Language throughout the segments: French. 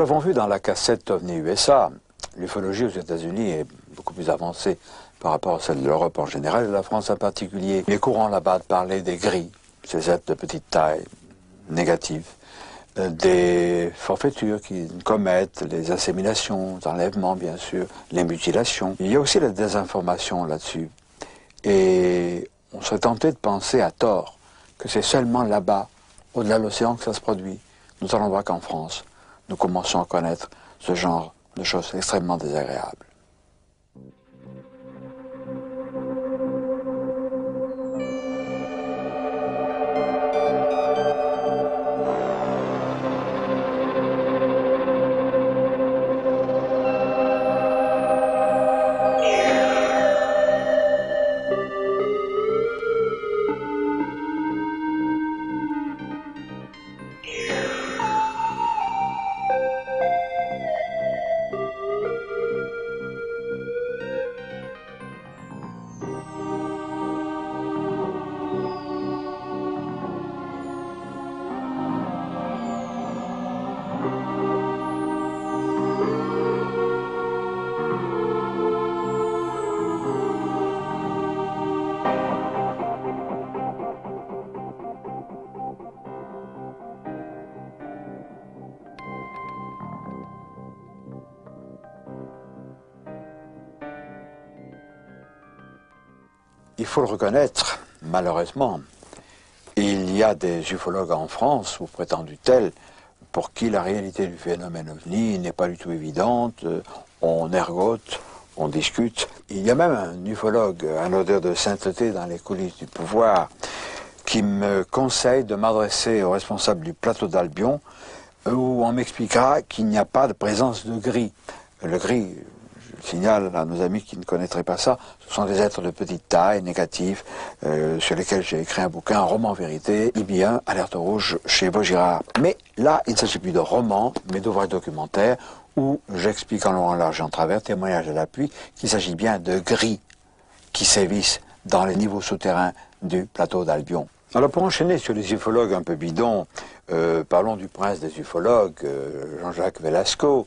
l'avons vu dans la cassette OVNI USA, l'ufologie aux États-Unis est beaucoup plus avancée par rapport à celle de l'Europe en général et de la France en particulier. Il est courant là-bas de parler des gris, ces êtres de petite taille, négatifs, des forfaitures, une comète, les inséminations, les enlèvements bien sûr, les mutilations. Il y a aussi la désinformation là-dessus. Et on serait tenté de penser à tort que c'est seulement là-bas, au-delà de l'océan, que ça se produit. Nous allons voir qu'en France, nous commençons à connaître ce genre de choses extrêmement désagréables. Il faut le reconnaître, malheureusement, il y a des ufologues en France, ou prétendus tels, pour qui la réalité du phénomène OVNI n'est pas du tout évidente. On ergote, on discute. Il y a même un ufologue, un odeur de sainteté dans les coulisses du pouvoir, qui me conseille de m'adresser au responsable du plateau d'Albion, où on m'expliquera qu'il n'y a pas de présence de gris. Le gris, je signale à nos amis qui ne connaîtraient pas ça, ce sont des êtres de petite taille, négatifs, sur lesquels j'ai écrit un bouquin, un roman vérité, Ibien, Alerte rouge, chez Vaugirard. Mais là, il ne s'agit plus de roman, mais d'ouvrages documentaires, où j'explique en long, en large et en travers, témoignage à l'appui, qu'il s'agit bien de gris qui sévissent dans les niveaux souterrains du plateau d'Albion. Alors pour enchaîner sur les ufologues un peu bidons, parlons du prince des ufologues, Jean-Jacques Velasco,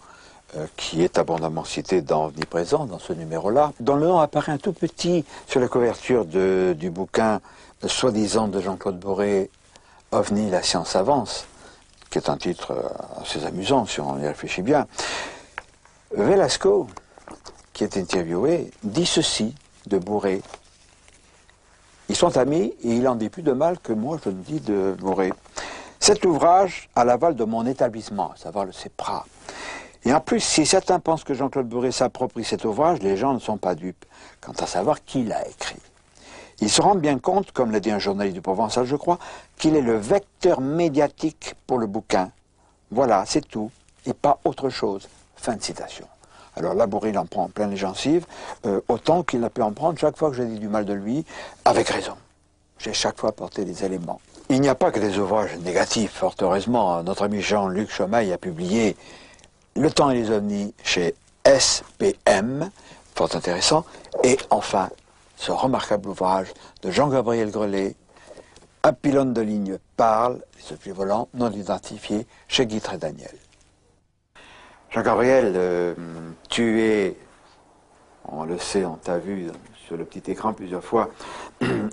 qui est abondamment cité dans Omniprésent, dans ce numéro-là, dont le nom apparaît un tout petit sur la couverture du bouquin soi-disant de Jean-Claude Boré, OVNI, la science avance, qui est un titre assez amusant si on y réfléchit bien. Velasco, qui est interviewé, dit ceci de Boré. Ils sont amis et il en dit plus de mal que moi je ne dis de Boré. Cet ouvrage à l'aval de mon établissement, à savoir le CEPRA. Et en plus, si certains pensent que Jean-Claude Boré s'approprie cet ouvrage, les gens ne sont pas dupes quant à savoir qui l'a écrit. Ils se rendent bien compte, comme l'a dit un journaliste du Provençal, je crois, qu'il est le vecteur médiatique pour le bouquin. Voilà, c'est tout, et pas autre chose. Fin de citation. Alors là, Boré, il en prend plein les gencives, autant qu'il n'a pu en prendre chaque fois que j'ai dit du mal de lui, avec raison. J'ai chaque fois apporté des éléments. Il n'y a pas que des ouvrages négatifs, fort heureusement. Notre ami Jean-Luc Chomail a publié Le temps et les ovnis chez SPM, fort intéressant, et enfin, ce remarquable ouvrage de Jean-Gabriel Grelet, Un pylône de ligne parle, les objets volants non identifiés, chez Guy Trédaniel. Jean-Gabriel, tu es, on le sait, on t'a vu sur le petit écran plusieurs fois,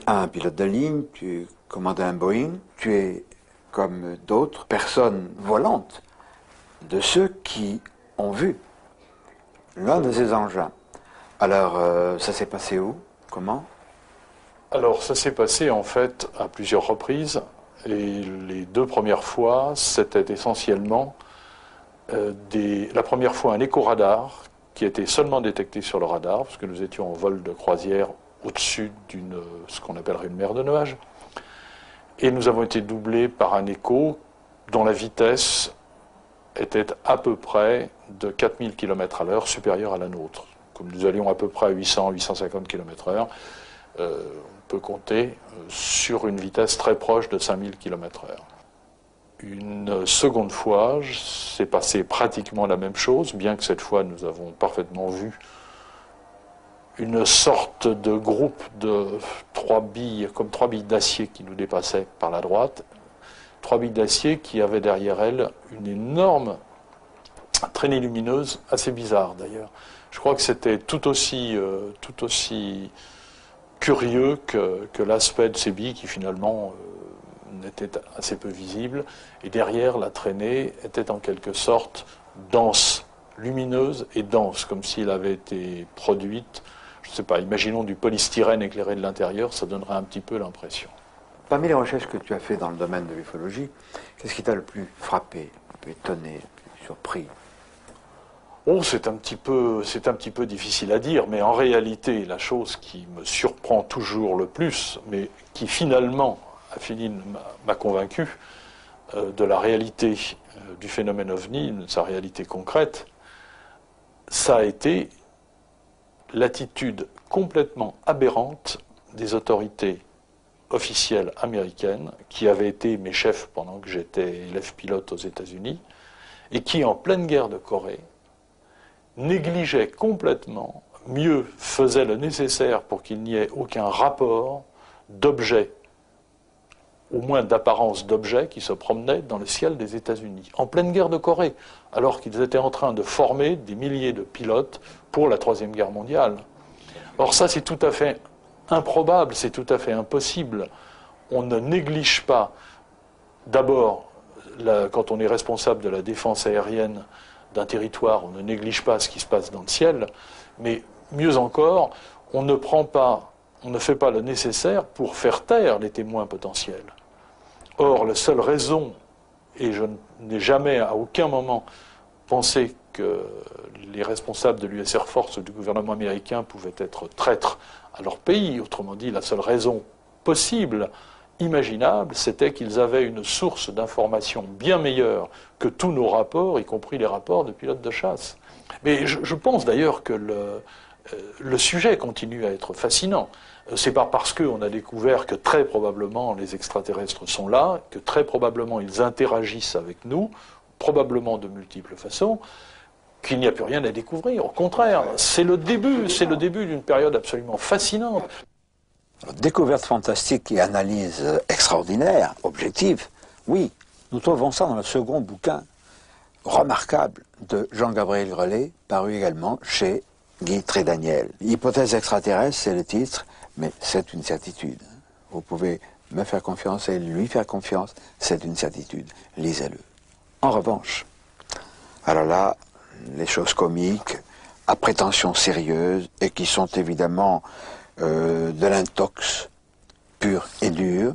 un pilote de ligne, tu commandes un Boeing, tu es, comme d'autres personnes volantes, de ceux qui ont vu l'un de ces engins. Alors, ça s'est passé où? Comment? Alors, ça s'est passé en fait à plusieurs reprises. Et les deux premières fois, c'était essentiellement la première fois un éco-radar qui était seulement détecté sur le radar, parce que nous étions en vol de croisière au-dessus ce qu'on appellerait une mer de nuages. Et nous avons été doublés par un écho dont la vitesse était à peu près de 4000 km à l'heure, supérieure à la nôtre. Comme nous allions à peu près à 800-850 km/h, on peut compter sur une vitesse très proche de 5000 km/h. Une seconde fois, c'est passé pratiquement la même chose, bien que cette fois nous avons parfaitement vu une sorte de groupe de trois billes d'acier qui nous dépassaient par la droite. Trois billes d'acier qui avaient derrière elles une énorme traînées lumineuses, assez bizarres d'ailleurs. Je crois que c'était tout aussi curieux que l'aspect de ces billes qui finalement n'était assez peu visible. Et derrière, la traînée était en quelque sorte dense, lumineuse et dense, comme s'il avait été produite, je ne sais pas, imaginons du polystyrène éclairé de l'intérieur, ça donnerait un petit peu l'impression. Parmi les recherches que tu as faites dans le domaine de l'ufologie, qu'est-ce qui t'a le plus frappé, le plus étonné, le plus surpris? Oh, c'est un petit peu difficile à dire, mais en réalité, la chose qui me surprend toujours le plus, mais qui finalement, a fini m'a convaincu de la réalité du phénomène OVNI, de sa réalité concrète, ça a été l'attitude complètement aberrante des autorités officielles américaines, qui avaient été mes chefs pendant que j'étais élève pilote aux États-Unis, et qui, en pleine guerre de Corée, négligeaient complètement, mieux faisaient le nécessaire pour qu'il n'y ait aucun rapport d'objets, au moins d'apparence d'objets, qui se promenaient dans le ciel des États-Unis, en pleine guerre de Corée, alors qu'ils étaient en train de former des milliers de pilotes pour la Troisième Guerre mondiale. Or ça, c'est tout à fait improbable, c'est tout à fait impossible. On ne néglige pas, d'abord, quand on est responsable de la défense aérienne d'un territoire, on ne néglige pas ce qui se passe dans le ciel, mais mieux encore, on ne fait pas le nécessaire pour faire taire les témoins potentiels. Or, la seule raison, et je n'ai jamais à aucun moment pensé que les responsables de l'US Air Force ou du gouvernement américain pouvaient être traîtres à leur pays, autrement dit, la seule raison possible, imaginable, c'était qu'ils avaient une source d'information bien meilleure que tous nos rapports, y compris les rapports de pilotes de chasse. Mais je pense d'ailleurs que le sujet continue à être fascinant. C'est pas parce qu'on a découvert que très probablement les extraterrestres sont là, que très probablement ils interagissent avec nous, probablement de multiples façons, qu'il n'y a plus rien à découvrir. Au contraire, c'est le début d'une période absolument fascinante. Découverte fantastique et analyse extraordinaire, objective, oui, nous trouvons ça dans le second bouquin remarquable de Jean-Gabriel Grelet, paru également chez Guy Trédaniel. Hypothèse extraterrestre, c'est le titre, mais c'est une certitude. Vous pouvez me faire confiance et lui faire confiance, c'est une certitude. Lisez-le. En revanche, alors là, les choses comiques, à prétention sérieuse, et qui sont évidemment de l'intox pur et dur,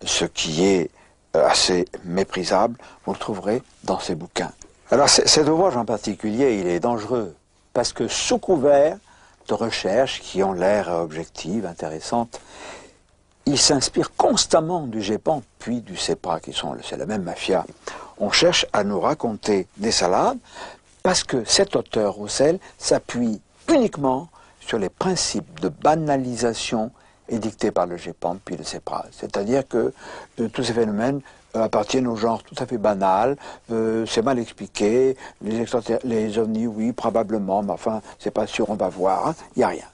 ce qui est assez méprisable, vous le trouverez dans ces bouquins. Alors cet ouvrage en particulier, il est dangereux, parce que sous couvert de recherches qui ont l'air objectives, intéressantes, il s'inspire constamment du GEPAN puis du CEPRA, c'est la même mafia. On cherche à nous raconter des salades, parce que cet auteur, Roussel, s'appuie uniquement sur les principes de banalisation édictés par le GEPAN puis le CEPRA. C'est-à-dire que tous ces phénomènes appartiennent au genre tout à fait banal, c'est mal expliqué, les ovnis, oui, probablement, mais enfin, c'est pas sûr, on va voir, il n'y a rien.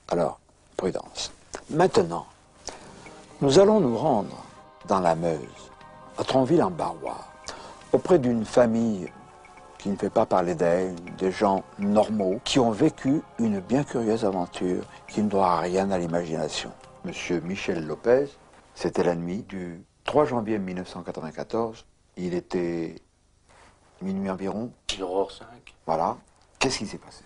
Alors, prudence. Maintenant, nous allons nous rendre dans la Meuse, à Tronville-en-Barrois, auprès d'une famille qui ne fait pas parler d'elle, des gens normaux, qui ont vécu une bien curieuse aventure qui ne doit rien à l'imagination. Monsieur Michel Lopez, c'était la nuit du 3 janvier 1994, il était minuit environ. 0h05. Voilà. Qu'est-ce qui s'est passé?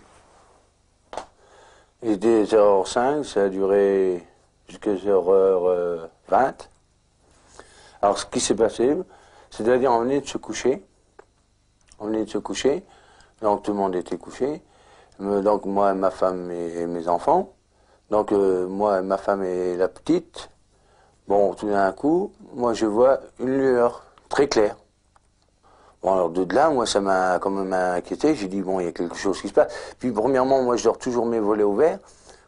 Il était 0h05, ça a duré jusqu'à 0h20. Alors ce qui s'est passé, c'est-à-dire on venait de se coucher. On venait de se coucher, donc tout le monde était couché. Donc moi, ma femme et mes enfants. Donc moi, ma femme et la petite. Bon, tout d'un coup, moi je vois une lueur très claire. Bon, alors de là, moi ça m'a quand même inquiété. J'ai dit, bon, il y a quelque chose qui se passe. Puis premièrement, moi je dors toujours mes volets ouverts.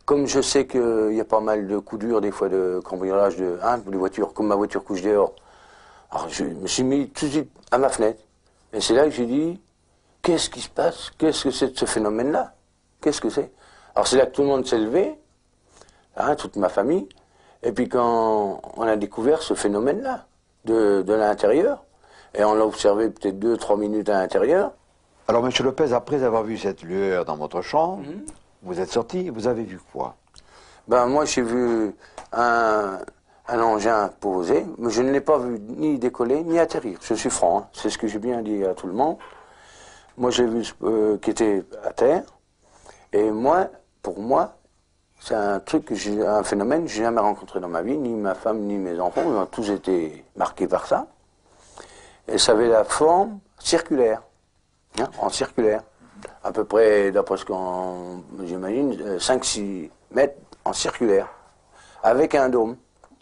Comme je sais qu'il y a pas mal de coups durs, des fois de cambriolage, les voitures, comme ma voiture couche dehors. Alors je me suis mis tout de suite à ma fenêtre. Et c'est là que j'ai dit, qu'est-ce qui se passe? Qu'est-ce que c'est de ce phénomène-là? Qu'est-ce que c'est? Alors c'est là que tout le monde s'est levé, hein, toute ma famille. Et puis quand on a découvert ce phénomène-là, de l'intérieur, et on l'a observé peut-être 2-3 minutes à l'intérieur, Alors, M. Lopez, après avoir vu cette lueur dans votre chambre, vous êtes sorti, vous avez vu quoi? Ben, moi, j'ai vu un engin posé, mais je ne l'ai pas vu ni décoller, ni atterrir. Je suis franc, hein. C'est ce que j'ai bien dit à tout le monde. Moi, j'ai vu qui était à terre, et moi, pour moi, c'est un truc, un phénomène que j'ai jamais rencontré dans ma vie, ni ma femme, ni mes enfants, ils ont tous été marqués par ça. Et ça avait la forme circulaire, hein, en circulaire. À peu près, d'après ce qu'on, j'imagine, 5-6 mètres en circulaire, avec un dôme.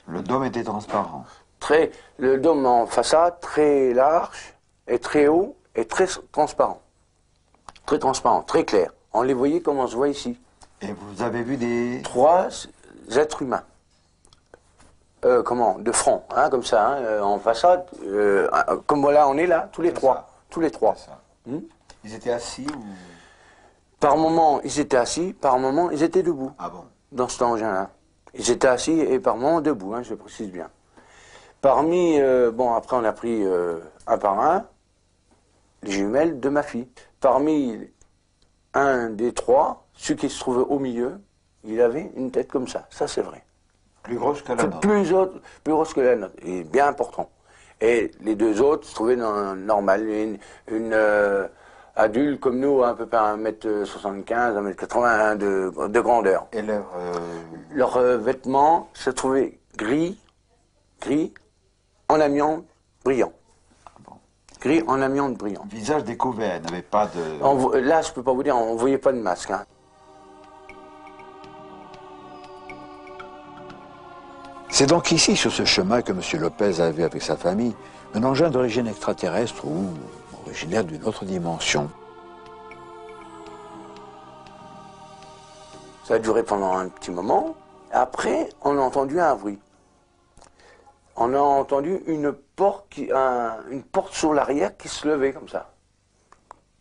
Le dôme était transparent. Le dôme en façade, très large, et très haut, et très transparent. Très transparent, très clair. On les voyait comme on se voit ici. Et vous avez vu des... 3 êtres humains. De front, hein, comme ça, hein, en façade. Comme voilà, on est là, tous les trois. Tous les trois. Ils étaient assis ou... Par moment, ils étaient assis, par moment, ils étaient debout. Ah bon? Dans cet engin-là. Ils étaient assis et par moment debout, hein, je précise bien. Parmi, après on a pris un par un les jumelles de ma fille. Parmi un des 3, celui qui se trouvait au milieu, il avait une tête comme ça c'est vrai. Plus grosse que la nôtre. Plus grosse que la nôtre, et bien important. Et les 2 autres se trouvaient normal, une adulte comme nous, à peu près 1m75, 1m80 de grandeur. Et leurs vêtements se trouvaient gris, en amiante brillant. Gris en amiante brillant. Visage découvert, n'avait pas de... Là, je peux pas vous dire, on ne voyait pas de masque. Hein. C'est donc ici, sur ce chemin, que M. Lopez a vu avec sa famille un engin d'origine extraterrestre ou originaire d'une autre dimension. Ça a duré pendant un petit moment. Après, on a entendu un bruit. On a entendu une porte sur l'arrière qui se levait comme ça.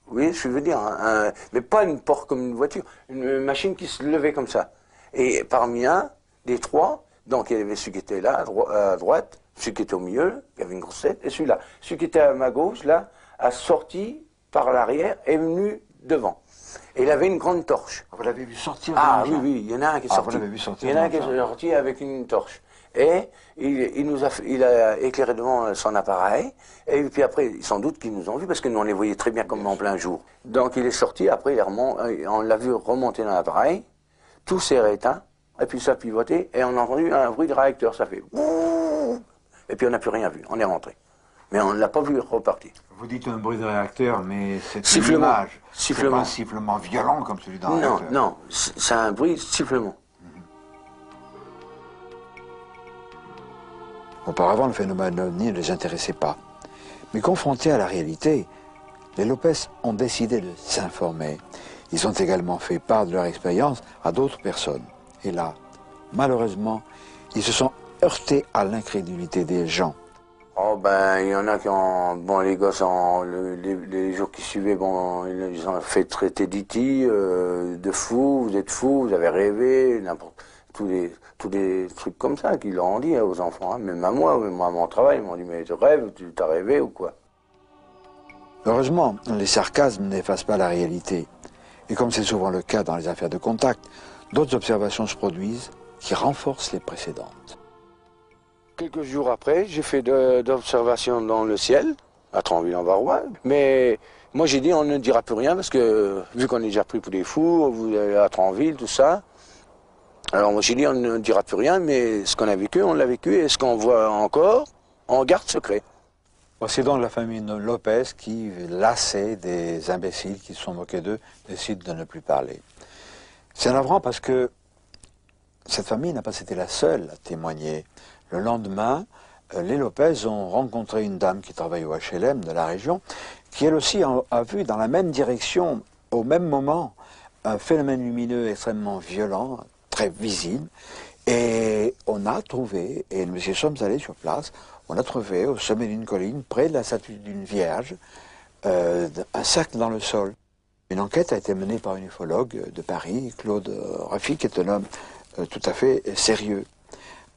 Vous voyez ce que je veux dire, hein, mais pas une porte comme une voiture, une machine qui se levait comme ça. Et parmi un des 3, donc il y avait celui qui était là, à droite, celui qui était au milieu, qui avait une grosse tête, et celui-là. Celui qui était à ma gauche, là, a sorti par l'arrière et est venu devant. Et il avait une grande torche. Vous l'avez vu sortir? Ah oui, il y en a un qui est sorti. Vous l'avez vu sortir? Il y en a un qui est sorti avec une torche. Et il a éclairé devant son appareil, et puis après, sans doute qu'ils nous ont vus, parce que nous on les voyait très bien comme en plein jour. Donc il est sorti, après on l'a vu remonter dans l'appareil, tout s'est rééteint, et puis ça a pivoté, et on a entendu un bruit de réacteur, ça fait ouh, et puis on n'a plus rien vu, on est rentré. Mais on ne l'a pas vu repartir. Vous dites un bruit de réacteur, mais c'est une image. C'est pas un sifflement violent comme celui d'un réacteur. Non, c'est un bruit de sifflement. Auparavant, le phénomène ovni ne les intéressait pas. Mais confrontés à la réalité, les Lopez ont décidé de s'informer. Ils ont également fait part de leur expérience à d'autres personnes. Et là, malheureusement, ils se sont heurtés à l'incrédulité des gens. Oh ben, il y en a qui ont... Bon, les gosses, les jours qui suivaient, bon, ils ont fait traiter d'E.T., de fou, vous êtes fou, vous avez rêvé, tous des trucs comme ça qu'ils leur ont dit hein, aux enfants. Hein. Même à moi, à mon travail, ils m'ont dit, mais tu rêves, tu t'as rêvé ou quoi? Heureusement, les sarcasmes n'effacent pas la réalité. Et comme c'est souvent le cas dans les affaires de contact, d'autres observations se produisent qui renforcent les précédentes. Quelques jours après, j'ai fait d'observations dans le ciel, à Tranville-en-Varois. Mais moi, j'ai dit, on ne dira plus rien, parce que vu qu'on est déjà pris pour des fous, vous allez à Tranville, tout ça. Alors moi, j'ai dit, on ne dira plus rien, mais ce qu'on a vécu, on l'a vécu, et ce qu'on voit encore, on garde secret. Voici donc la famille Lopez qui, lassée des imbéciles qui se sont moqués d'eux, décide de ne plus parler. C'est navrant parce que cette famille n'a pas été la seule à témoigner. Le lendemain, les Lopez ont rencontré une dame qui travaille au HLM de la région, qui elle aussi a vu dans la même direction, au même moment, un phénomène lumineux extrêmement violent, très visible. Et on a trouvé, et nous y sommes allés sur place, on a trouvé au sommet d'une colline, près de la statue d'une Vierge, un cercle dans le sol. Une enquête a été menée par un ufologue de Paris, Claude Raffi, qui est un homme tout à fait sérieux.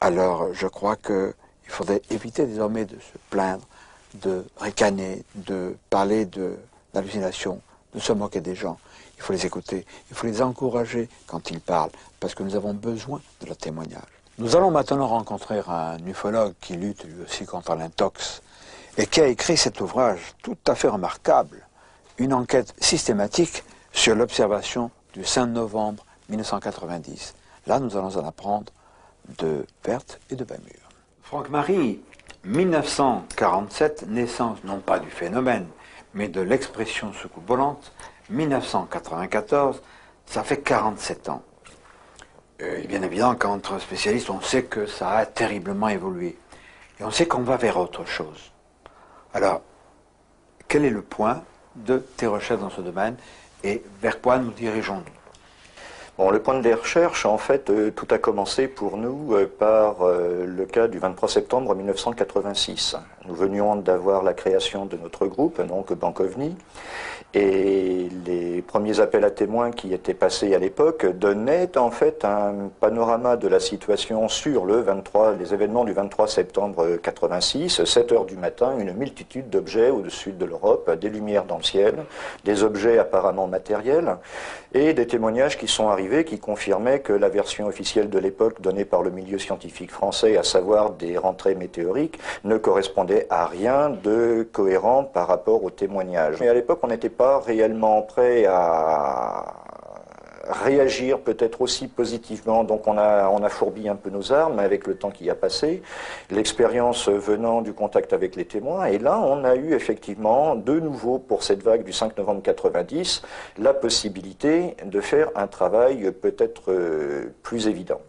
Alors, je crois qu'il faudrait éviter désormais de se plaindre, de ricaner, de parler d'hallucinations de se moquer des gens. Il faut les écouter, il faut les encourager quand ils parlent, parce que nous avons besoin de leur témoignage. Nous allons maintenant rencontrer un ufologue qui lutte lui aussi contre l'intox et qui a écrit cet ouvrage tout à fait remarquable, une enquête systématique sur l'observation du 5 novembre 1990. Là, nous allons en apprendre de Werth et de Bamur. Franck-Marie, 1947, naissance non pas du phénomène, mais de l'expression soucoupe volante. 1994, ça fait 47 ans. Et bien évidemment, qu'entre spécialistes, on sait que ça a terriblement évolué. Et on sait qu'on va vers autre chose. Alors, quel est le point de tes recherches dans ce domaine et vers quoi nous dirigeons-nous? Bon, le point des recherches, en fait, tout a commencé pour nous par le cas du 23 septembre 1986. Nous venions d'avoir la création de notre groupe, donc Bankovni, et les premiers appels à témoins qui étaient passés à l'époque donnaient en fait un panorama de la situation sur les événements du 23 septembre 86, 7 heures du matin, une multitude d'objets au-dessus de l'Europe, des lumières dans le ciel, des objets apparemment matériels, et des témoignages qui sont arrivés qui confirmaient que la version officielle de l'époque donnée par le milieu scientifique français, à savoir des rentrées météoriques, ne correspondait à rien de cohérent par rapport aux témoignages. Mais à l'époque, on n'était pas réellement prêt à réagir peut-être aussi positivement, donc on a fourbi un peu nos armes avec le temps qui a passé, l'expérience venant du contact avec les témoins, et là on a eu effectivement de nouveau pour cette vague du 5 novembre 90 la possibilité de faire un travail peut-être plus évident.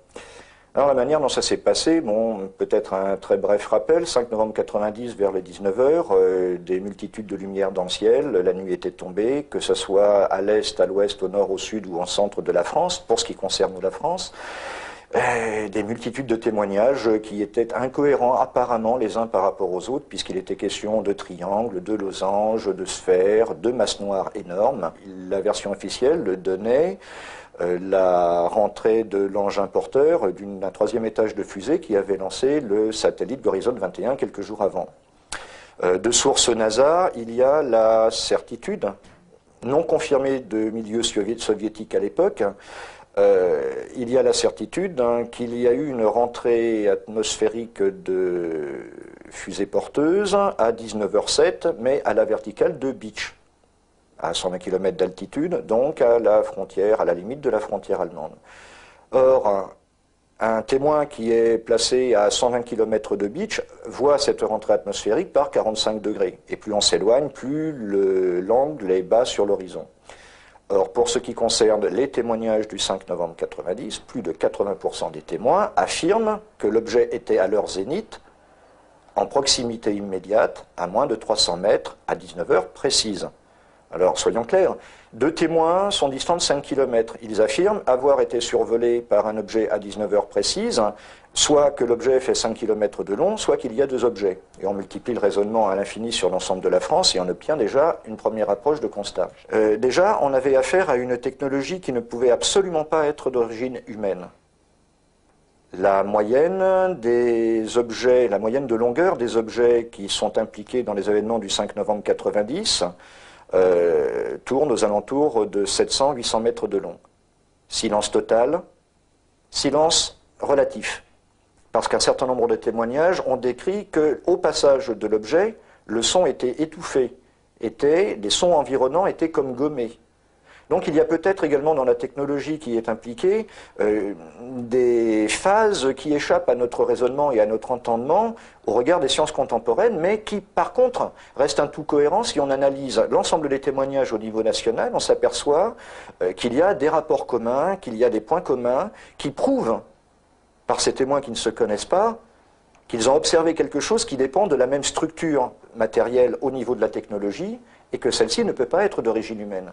Alors la manière dont ça s'est passé, bon, peut-être un très bref rappel, 5 novembre 90 vers les 19h, des multitudes de lumières dans le ciel, la nuit était tombée, que ce soit à l'est, à l'ouest, au nord, au sud ou en centre de la France, pour ce qui concerne la France, des multitudes de témoignages qui étaient incohérents apparemment les uns par rapport aux autres, puisqu'il était question de triangles, de losanges, de sphères, de masses noires énormes. La version officielle donnait la rentrée de l'engin porteur d'un 3e étage de fusée qui avait lancé le satellite Horizon 21 quelques jours avant. De source NASA, il y a la certitude, non confirmée de milieux soviétiques à l'époque, il y a la certitude qu'il y a eu une rentrée atmosphérique de fusée porteuse à 19h07, mais à la verticale de Beach, à 120 km d'altitude, donc à la frontière, à la limite de la frontière allemande. Or, un témoin qui est placé à 120 km de Beach voit cette rentrée atmosphérique par 45 degrés. Et plus on s'éloigne, plus l'angle est bas sur l'horizon. Or, pour ce qui concerne les témoignages du 5 novembre 90, plus de 80% des témoins affirment que l'objet était à leur zénith, en proximité immédiate, à moins de 300 mètres, à 19h précise. Alors, soyons clairs, 2 témoins sont distants de 5 km. Ils affirment avoir été survolés par un objet à 19h précise, soit que l'objet fait 5 km de long, soit qu'il y a 2 objets. Et on multiplie le raisonnement à l'infini sur l'ensemble de la France et on obtient déjà une première approche de constat. Déjà, on avait affaire à une technologie qui ne pouvait absolument pas être d'origine humaine. La moyenne des objets, la moyenne de longueur des objets qui sont impliqués dans les événements du 5 novembre 90 tourne aux alentours de 700-800 mètres de long. Silence total, silence relatif. Parce qu'un certain nombre de témoignages ont décrit qu'au passage de l'objet, le son était étouffé, les sons environnants étaient comme gommés. Donc il y a peut-être également dans la technologie qui est impliquée des phases qui échappent à notre raisonnement et à notre entendement au regard des sciences contemporaines, mais qui par contre restent un tout cohérent. Si on analyse l'ensemble des témoignages au niveau national, on s'aperçoit qu'il y a des rapports communs, qu'il y a des points communs qui prouvent, par ces témoins qui ne se connaissent pas, qu'ils ont observé quelque chose qui dépend de la même structure matérielle au niveau de la technologie et que celle-ci ne peut pas être d'origine humaine.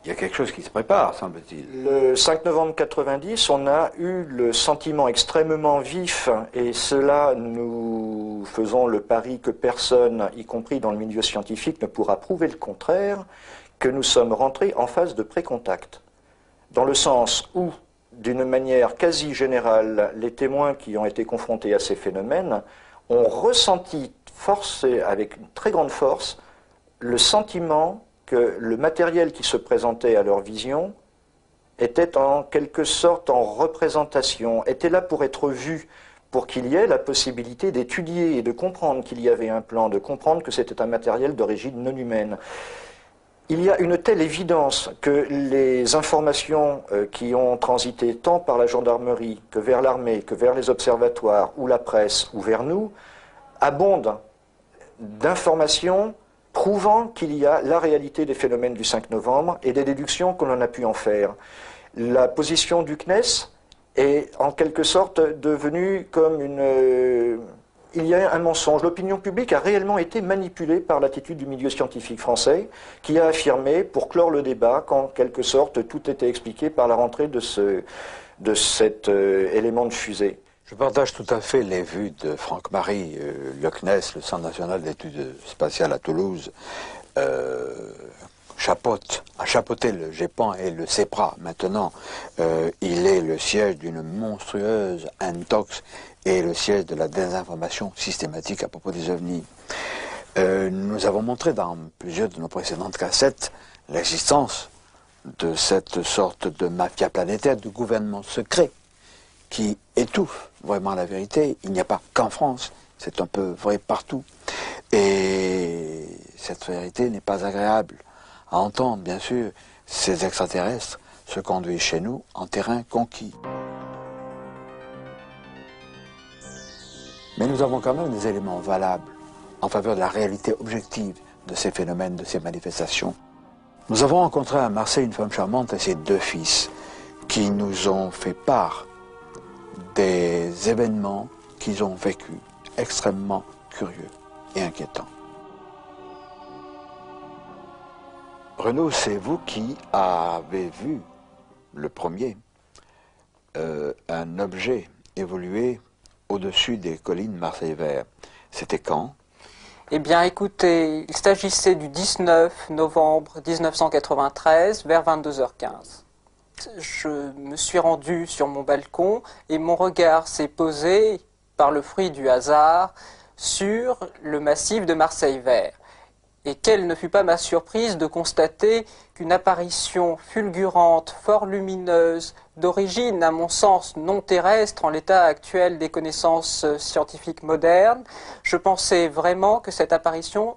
Il y a quelque chose qui se prépare, semble-t-il. Le 5 novembre 90, on a eu le sentiment extrêmement vif, et cela, nous faisons le pari que personne, y compris dans le milieu scientifique, ne pourra prouver le contraire, que nous sommes rentrés en phase de pré-contact. Dans le sens où, d'une manière quasi générale, les témoins qui ont été confrontés à ces phénomènes ont ressenti avec une très grande force le sentiment que le matériel qui se présentait à leur vision était en quelque sorte en représentation, était là pour être vu, pour qu'il y ait la possibilité d'étudier et de comprendre qu'il y avait un plan, de comprendre que c'était un matériel d'origine non humaine. Il y a une telle évidence que les informations qui ont transité tant par la gendarmerie que vers l'armée, que vers les observatoires ou la presse ou vers nous, abondent d'informations prouvant qu'il y a la réalité des phénomènes du 5 novembre et des déductions qu'on en a pu en faire. La position du CNES est en quelque sorte devenue comme une... il y a un mensonge. L'opinion publique a réellement été manipulée par l'attitude du milieu scientifique français qui a affirmé, pour clore le débat, qu'en quelque sorte tout était expliqué par la rentrée de cet élément de fusée. Je partage tout à fait les vues de Franck Marie. Le CNES, le Centre national d'études spatiales à Toulouse, a chapeauté le GEPAN et le CEPRA. Maintenant, il est le siège d'une monstrueuse intox et le siège de la désinformation systématique à propos des ovnis. Nous avons montré dans plusieurs de nos précédentes cassettes l'existence de cette sorte de mafia planétaire, de gouvernement secret qui étouffe vraiment la vérité. Il n'y a pas qu'en France, c'est un peu vrai partout. Et cette vérité n'est pas agréable à entendre, bien sûr. Ces extraterrestres se conduisent chez nous en terrain conquis. Mais nous avons quand même des éléments valables en faveur de la réalité objective de ces phénomènes, de ces manifestations. Nous avons rencontré à Marseille une femme charmante et ses 2 fils qui nous ont fait part des événements qu'ils ont vécus, extrêmement curieux et inquiétants. Renaud, c'est vous qui avez vu le premier un objet évoluer au-dessus des collines Marseille-Vert. C'était quand? Eh bien, écoutez, il s'agissait du 19 novembre 1993, vers 22h15. Je me suis rendu sur mon balcon et mon regard s'est posé, par le fruit du hasard, sur le massif de Marseille-Vert. Et quelle ne fut pas ma surprise de constater qu'une apparition fulgurante, fort lumineuse, d'origine, à mon sens, non terrestre en l'état actuel des connaissances scientifiques modernes, je pensais vraiment que cette apparition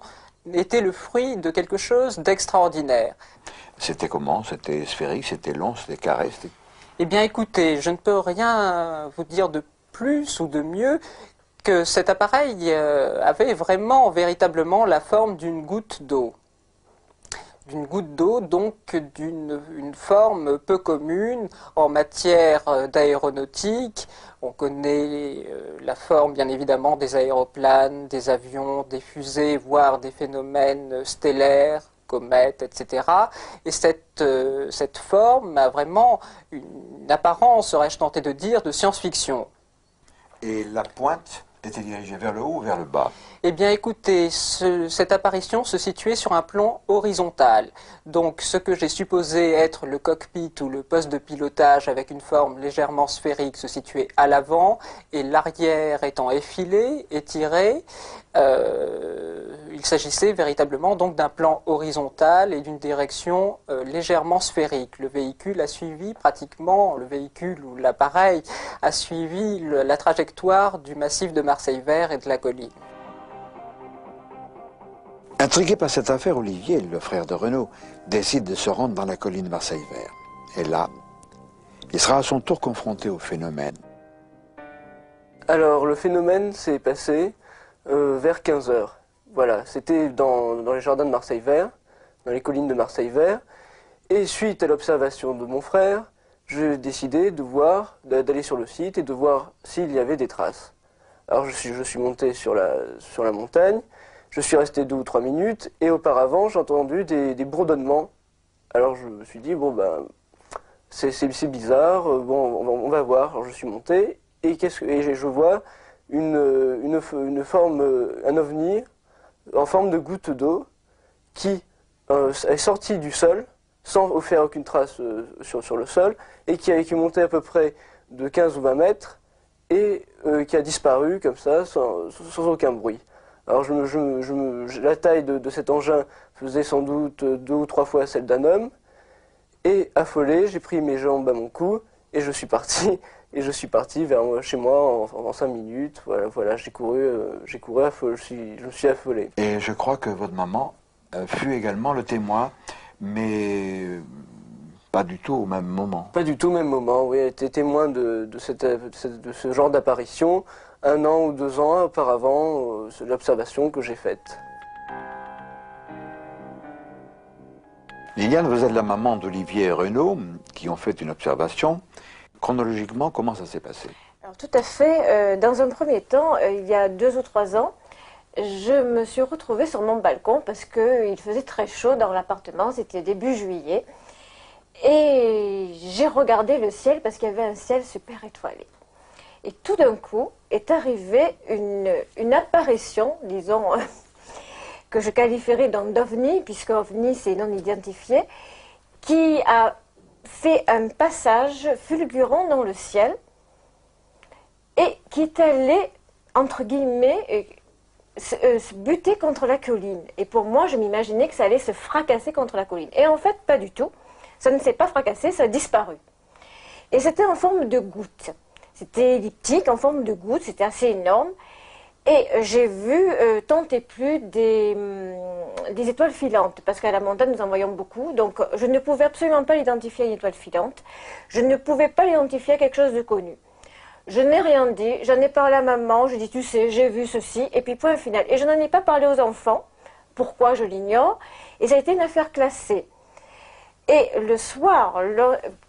était le fruit de quelque chose d'extraordinaire. C'était comment? C'était sphérique, c'était long, c'était carré? Eh bien écoutez, je ne peux rien vous dire de plus ou de mieux que cet appareil avait vraiment, véritablement la forme d'une goutte d'eau. D'une goutte d'eau, donc d'une forme peu commune en matière d'aéronautique. On connaît la forme, bien évidemment, des aéroplanes, des avions, des fusées, voire des phénomènes stellaires, comètes, etc. Et cette forme a vraiment une apparence, serais-je tenté de dire, de science-fiction. Et la pointe était dirigée vers le haut ou vers le bas? Eh bien écoutez, cette apparition se situait sur un plan horizontal. Donc ce que j'ai supposé être le cockpit ou le poste de pilotage avec une forme légèrement sphérique se situait à l'avant et l'arrière étant effilé, étiré. Il s'agissait véritablement donc d'un plan horizontal et d'une direction légèrement sphérique. Le véhicule a suivi pratiquement, le véhicule ou l'appareil a suivi la trajectoire du massif de Marseille-Vert et de la colline. Intrigué par cette affaire, Olivier, le frère de Renaud, décide de se rendre dans la colline Marseille-Vert. Et là, il sera à son tour confronté au phénomène. Alors, le phénomène s'est passé vers 15h. Voilà, c'était dans les jardins de Marseille-Vert, dans les collines de Marseille-Vert. Et suite à l'observation de mon frère, j'ai décidé d'aller sur le site et de voir s'il y avait des traces. Alors, je suis monté sur la montagne. Je suis resté 2 ou 3 minutes et auparavant j'ai entendu des bourdonnements. Alors je me suis dit bon ben c'est bizarre, bon on va voir. Alors je suis monté et je vois une forme, un ovni en forme de goutte d'eau qui est sorti du sol sans faire aucune trace sur le sol et qui montait à peu près de 15 ou 20 mètres et qui a disparu comme ça sans aucun bruit. Alors la taille de cet engin faisait sans doute 2 ou 3 fois celle d'un homme. Et affolé, j'ai pris mes jambes à mon cou et je suis parti. Et je suis parti vers chez moi en 5 minutes. Voilà, j'ai couru affolé, je me suis affolé. Et je crois que votre maman fut également le témoin, mais pas du tout au même moment. Pas du tout au même moment, oui. Elle était témoin de ce genre d'apparition 1 an ou 2 ans auparavant, c'est l'observation que j'ai faite. Liliane, vous êtes la maman d'Olivier Renaud, qui ont fait une observation. Chronologiquement, comment ça s'est passé? Alors, tout à fait. Dans un premier temps, il y a 2 ou 3 ans, je me suis retrouvée sur mon balcon parce qu'il faisait très chaud dans l'appartement, c'était début juillet. Et j'ai regardé le ciel parce qu'il y avait un ciel super étoilé. Et tout d'un coup est arrivée une apparition, disons, que je qualifierais d'ovni, puisque ovni c'est non identifié, qui a fait un passage fulgurant dans le ciel et qui est allé, entre guillemets, se buter contre la colline. Et pour moi, je m'imaginais que ça allait se fracasser contre la colline. Et en fait, pas du tout. Ça ne s'est pas fracassé, ça a disparu. Et c'était en forme de goutte. C'était elliptique, en forme de goutte, c'était assez énorme. Et j'ai vu tant et plus des étoiles filantes, parce qu'à la montagne, nous en voyons beaucoup. Donc, je ne pouvais absolument pas l'identifier à une étoile filante. Je ne pouvais pas l'identifier à quelque chose de connu. Je n'ai rien dit, j'en ai parlé à maman, je dis, tu sais, j'ai vu ceci, et puis point final. Et je n'en ai pas parlé aux enfants, pourquoi je l'ignore, et ça a été une affaire classée. Et le soir,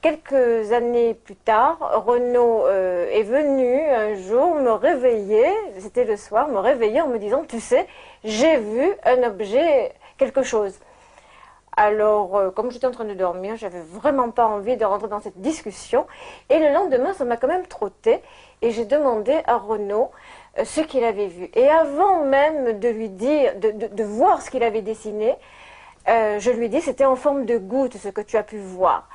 quelques années plus tard, Renaud est venu un jour me réveiller, c'était le soir, me réveiller en me disant, tu sais, j'ai vu un objet, quelque chose. Alors, comme j'étais en train de dormir, j'avais vraiment pas envie de rentrer dans cette discussion. Et le lendemain, ça m'a quand même trotté. Et j'ai demandé à Renaud ce qu'il avait vu. Et avant même de lui dire, de voir ce qu'il avait dessiné, je lui ai dit, c'était en forme de goutte, ce que tu as pu voir.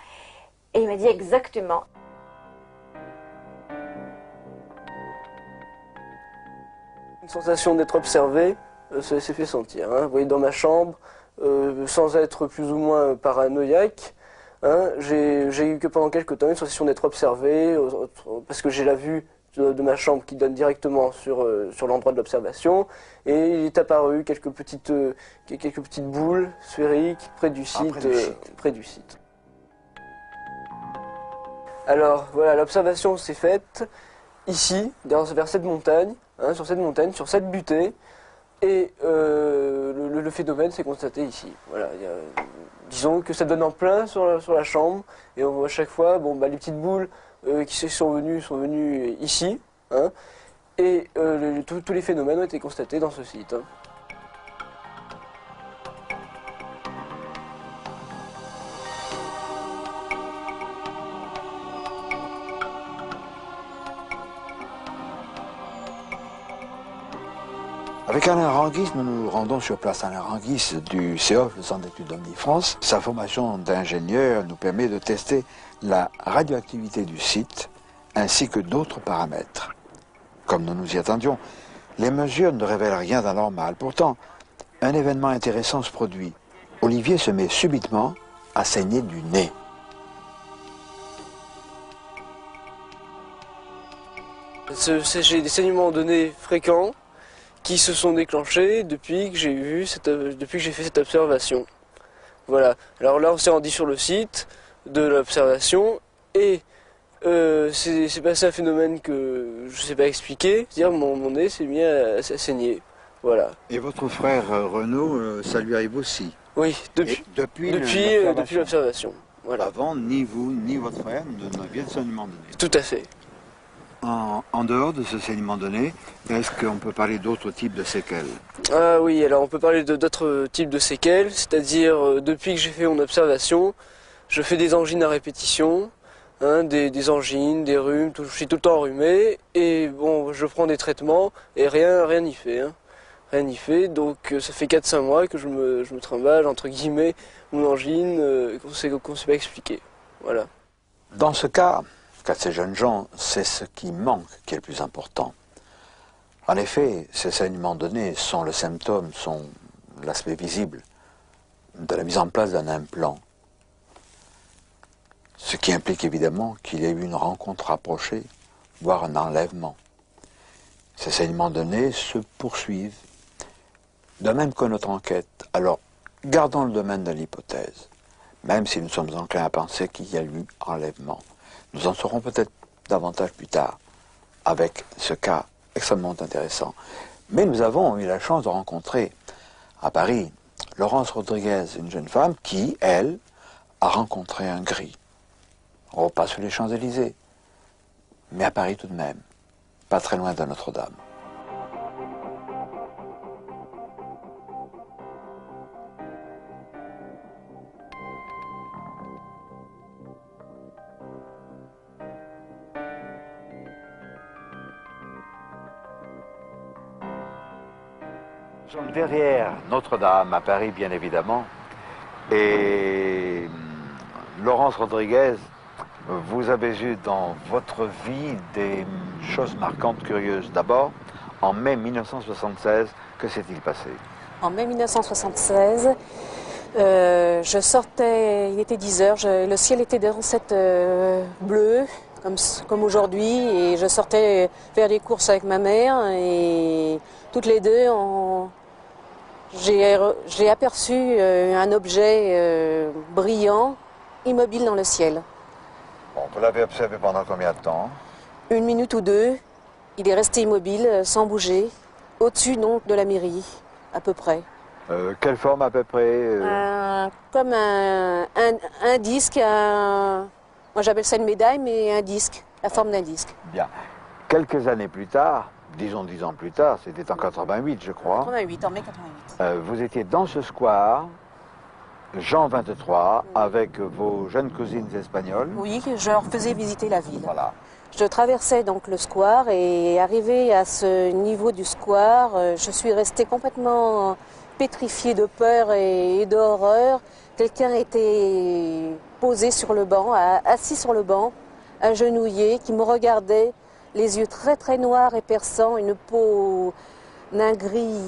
Et il m'a dit exactement. Une sensation d'être observé, ça s'est fait sentir. Hein. Vous voyez, dans ma chambre, sans être plus ou moins paranoïaque, hein, j'ai eu que pendant quelques temps une sensation d'être observé, parce que j'ai la vue de ma chambre qui donne directement sur l'endroit de l'observation, et il est apparu quelques petites boules sphériques près du site. Alors voilà, l'observation s'est faite ici, vers cette montagne, hein, sur cette butée, et le phénomène s'est constaté ici. Voilà, disons que ça donne en plein sur la chambre, et on voit à chaque fois, bon, les petites boules qui sont venues ici, hein, et tous les phénomènes ont été constatés dans ce site. Hein. Avec Alain Ranguis, nous nous rendons sur place. Alain Ranguis du CEOF, le Centre d'études d'Omni France. Sa formation d'ingénieur nous permet de tester la radioactivité du site ainsi que d'autres paramètres. Comme nous nous y attendions, les mesures ne révèlent rien d'anormal. Pourtant, un événement intéressant se produit. Olivier se met subitement à saigner du nez. J'ai des saignements de nez fréquents qui se sont déclenchés depuis que j'ai fait cette observation. Voilà. Alors là, on s'est rendu sur le site de l'observation et c'est passé un phénomène que je ne sais pas expliquer, c'est-à-dire mon nez s'est mis à saigner. Voilà. Et votre frère Renaud, ça lui arrive aussi? Oui, depuis l'observation. Voilà. Avant, ni vous, ni votre frère n'aviez de saignement de nez. Tout à fait. En dehors de ce saignement de nez, est-ce qu'on peut parler d'autres types de séquelles? Ah oui, alors on peut parler d'autres types de séquelles, c'est-à-dire depuis que j'ai fait mon observation, je fais des angines à répétition, hein, des angines, des rhumes, je suis tout le temps enrhumé, et bon, je prends des traitements, et rien n'y fait. Hein. Rien n'y fait, donc ça fait 4-5 mois que je me trimballe, entre guillemets, mon angine, qu'on ne sait pas expliquer. Voilà. Dans ce cas, ces jeunes gens, c'est ce qui manque qui est le plus important. En effet, ces saignements donnés sont le symptôme, sont l'aspect visible de la mise en place d'un implant. Ce qui implique évidemment qu'il y a eu une rencontre rapprochée, voire un enlèvement. Ces saignements donnés se poursuivent, de même que notre enquête. Alors, gardons le domaine de l'hypothèse, même si nous sommes enclins à penser qu'il y a eu enlèvement. Nous en saurons peut-être davantage plus tard, avec ce cas extrêmement intéressant. Mais nous avons eu la chance de rencontrer à Paris Laurence Rodriguez, une jeune femme qui, elle, a rencontré un gris. Oh, pas sur les Champs-Élysées, mais à Paris tout de même, pas très loin de Notre-Dame. Nous sommes derrière Notre-Dame, à Paris bien évidemment, et Laurence Rodriguez, vous avez eu dans votre vie des choses marquantes, curieuses. D'abord, en mai 1976, que s'est-il passé? En mai 1976, je sortais, il était 10 heures, le ciel était dans cette bleu, comme aujourd'hui, et je sortais faire des courses avec ma mère, et toutes les deux, j'ai aperçu un objet brillant, immobile dans le ciel. Bon, vous l'avez observé pendant combien de temps? 1 minute ou 2, il est resté immobile, sans bouger, au-dessus donc de la mairie, à peu près. Quelle forme à peu près? Comme un disque, moi j'appelle ça une médaille, mais un disque, la forme d'un disque. Bien. Quelques années plus tard, disons 10 ans plus tard, c'était en 88 je crois. 88, en mai 88. Vous étiez dans ce square, Jean 23, avec vos jeunes cousines espagnoles. Oui, je leur faisais visiter la ville. Voilà. Je traversais donc le square et arrivé à ce niveau du square, je suis restée complètement pétrifiée de peur et d'horreur. Quelqu'un était posé sur le banc, assis sur le banc, agenouillé, qui me regardait, les yeux très très noirs et perçants, une peau d'un gris.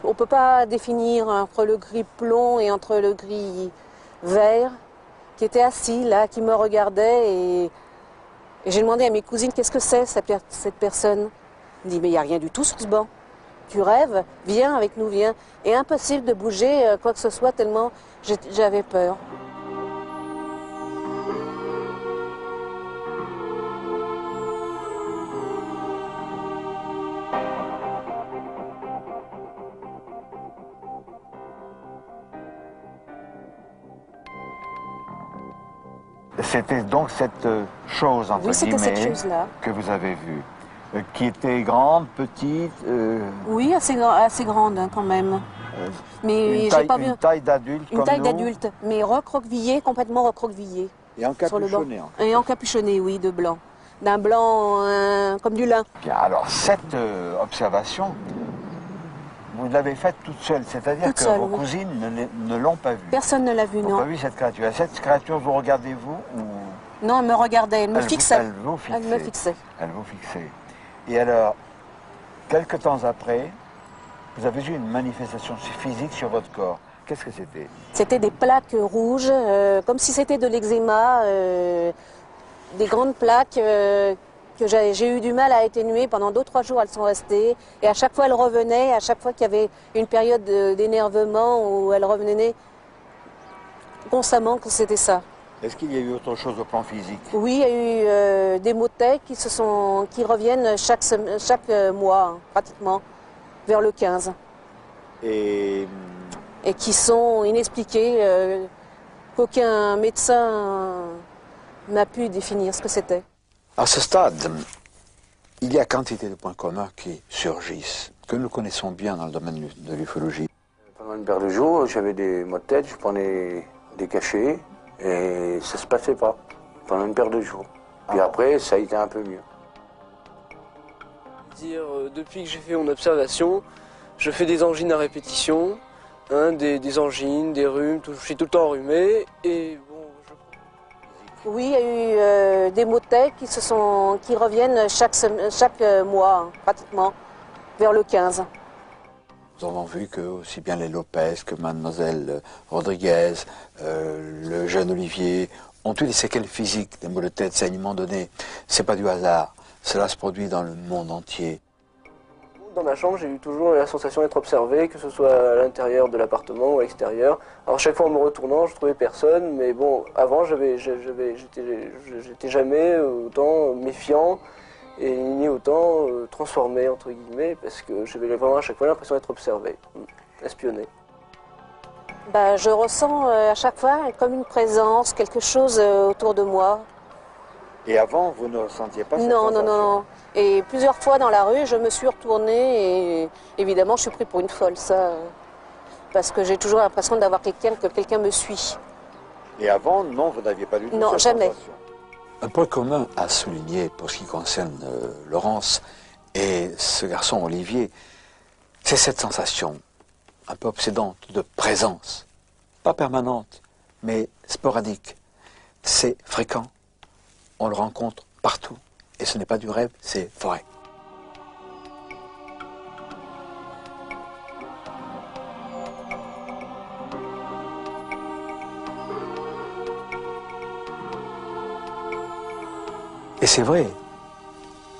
On ne peut pas définir entre le gris plomb et entre le gris vert, qui était assis là, qui me regardait, et j'ai demandé à mes cousines qu'est-ce que c'est cette personne. Elle dit mais il n'y a rien du tout sur ce banc. Tu rêves, viens avec nous, viens. Et impossible de bouger quoi que ce soit tellement j'avais peur. C'était donc cette chose, entre Oui, c'était cette guillemets, chose-là. que vous avez vue, qui était grande, petite, Oui, assez grande hein, quand même. Mais j'ai pas vu une taille d'adulte une comme taille nous, d'adulte, mais recroquevillée, complètement recroquevillée. et Sur le banc. encapuchonnée. Et encapuchonnée, oui, de blanc. D'un blanc comme du lin. Bien, alors cette observation, vous l'avez faite toute seule, c'est-à-dire Toute que seule, vos oui. cousines ne l'ont pas vue. Personne ne l'a vue, Ils n'ont non. pas vu cette créature. Et cette créature, vous regardez-vous ou Non, elle me regardait, elle me fixait. Elle vous fixait. Elle me fixait. Elle vous fixait. Et alors, quelques temps après, vous avez eu une manifestation physique sur votre corps. Qu'est-ce que c'était? C'était des plaques rouges, comme si c'était de l'eczéma, des grandes plaques que j'ai eu du mal à atténuer. Pendant 2-3 jours, elles sont restées. Et à chaque fois, elles revenaient. À chaque fois qu'il y avait une période d'énervement où elles revenaient constamment, que c'était ça. Est-ce qu'il y a eu autre chose au plan physique? Oui, il y a eu des maux de tête qui reviennent chaque mois, hein, pratiquement, vers le 15. Et Et qui sont inexpliqués, qu'aucun médecin n'a pu définir ce que c'était. à ce stade, il y a quantité de points communs qui surgissent, que nous connaissons bien dans le domaine de l'ufologie. Pendant une paire de jours, j'avais des maux de tête, je prenais des cachets et ça se passait pas pendant une paire de jours. Puis après, ça a été un peu mieux. Depuis que j'ai fait mon observation, je fais des angines à répétition, hein, des angines, des rhumes, je suis tout le temps enrhumé et bon. Oui, il y a eu des motets qui reviennent chaque mois, hein, pratiquement, vers le 15. Nous avons vu que aussi bien les Lopez que Mademoiselle Rodriguez, le jeune Olivier, ont eu des séquelles physiques, des maux de tête, saignements donnés. C'est pas du hasard, cela se produit dans le monde entier. Dans ma chambre, j'ai eu toujours la sensation d'être observé, que ce soit à l'intérieur de l'appartement ou à l'extérieur. Alors chaque fois en me retournant, je trouvais personne, mais bon, avant, j'étais jamais autant méfiant et ni autant transformé, entre guillemets, parce que j'avais vraiment à chaque fois l'impression d'être observé, espionné. Bah, je ressens à chaque fois comme une présence, quelque chose autour de moi. Et avant, vous ne ressentiez pas cette Non, sensation? non. Et plusieurs fois dans la rue, je me suis retournée et évidemment, je suis pris pour une folle, ça. Parce que j'ai toujours l'impression d'avoir que quelqu'un me suit. Et avant, non, vous n'aviez pas du tout Non, cette jamais. sensation. Un point commun à souligner pour ce qui concerne Laurence et ce garçon Olivier, c'est cette sensation un peu obsédante de présence. Pas permanente, mais sporadique. C'est fréquent. On le rencontre partout. Et ce n'est pas du rêve, c'est vrai. Et c'est vrai,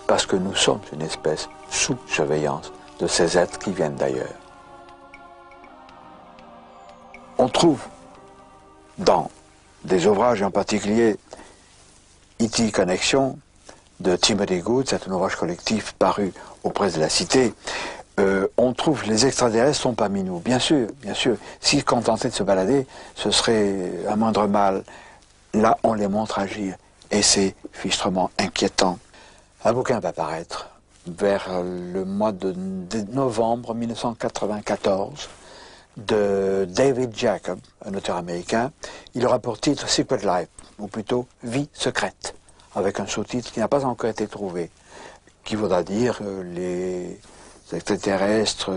parce que nous sommes une espèce sous surveillance de ces êtres qui viennent d'ailleurs. On trouve dans des ouvrages, en particulier E.T. Connection de Timothy Good, c'est un ouvrage collectif paru aux Presses de la Cité, on trouve les extraterrestres sont parmi nous. Bien sûr, s'ils contentaient de se balader, ce serait un moindre mal. Là, on les montre agir. Et c'est fichtrement inquiétant. Un bouquin va paraître vers le mois de novembre 1994 de David Jacob, un auteur américain. Il aura pour titre Secret Life, ou plutôt Vie secrète, avec un sous-titre qui n'a pas encore été trouvé, qui voudra dire les extraterrestres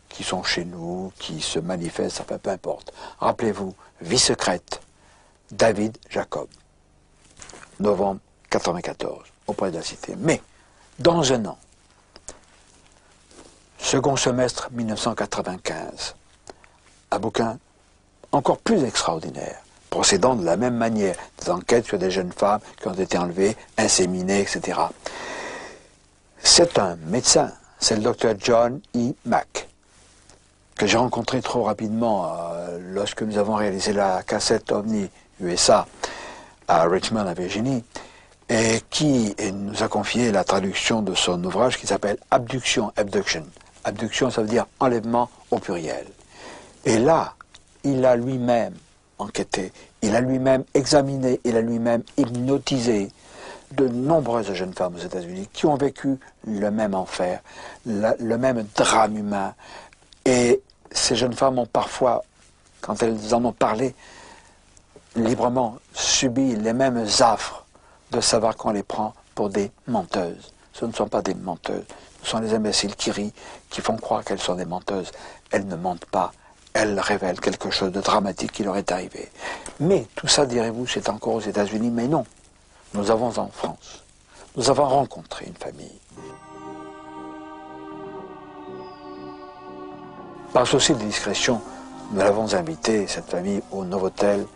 qui sont chez nous, qui se manifestent, enfin peu importe. Rappelez-vous, Vie secrète, David Jacob, novembre 1994, auprès de la Cité. Mais, dans un an, second semestre 1995, un bouquin encore plus extraordinaire, procédant de la même manière, des enquêtes sur des jeunes femmes qui ont été enlevées, inséminées, etc. C'est un médecin, c'est le docteur John E. Mack, que j'ai rencontré trop rapidement lorsque nous avons réalisé la cassette OVNI USA à Richmond, à Virginie, et qui nous a confié la traduction de son ouvrage qui s'appelle Abduction. Abduction, ça veut dire enlèvement au pluriel. Et là, il a lui-même enquêté, il a lui-même examiné, il a lui-même hypnotisé de nombreuses jeunes femmes aux États-Unis qui ont vécu le même enfer, le même drame humain. Et ces jeunes femmes ont parfois, quand elles en ont parlé, librement subi les mêmes affres de savoir qu'on les prend pour des menteuses. Ce ne sont pas des menteuses, ce sont les imbéciles qui rient, qui font croire qu'elles sont des menteuses. Elles ne mentent pas, elles révèlent quelque chose de dramatique qui leur est arrivé. Mais tout ça, direz-vous, c'est encore aux États-Unis, mais non. Nous avons en France, nous avons rencontré une famille. Par souci de discrétion, nous l'avons invité, cette famille, au Novotel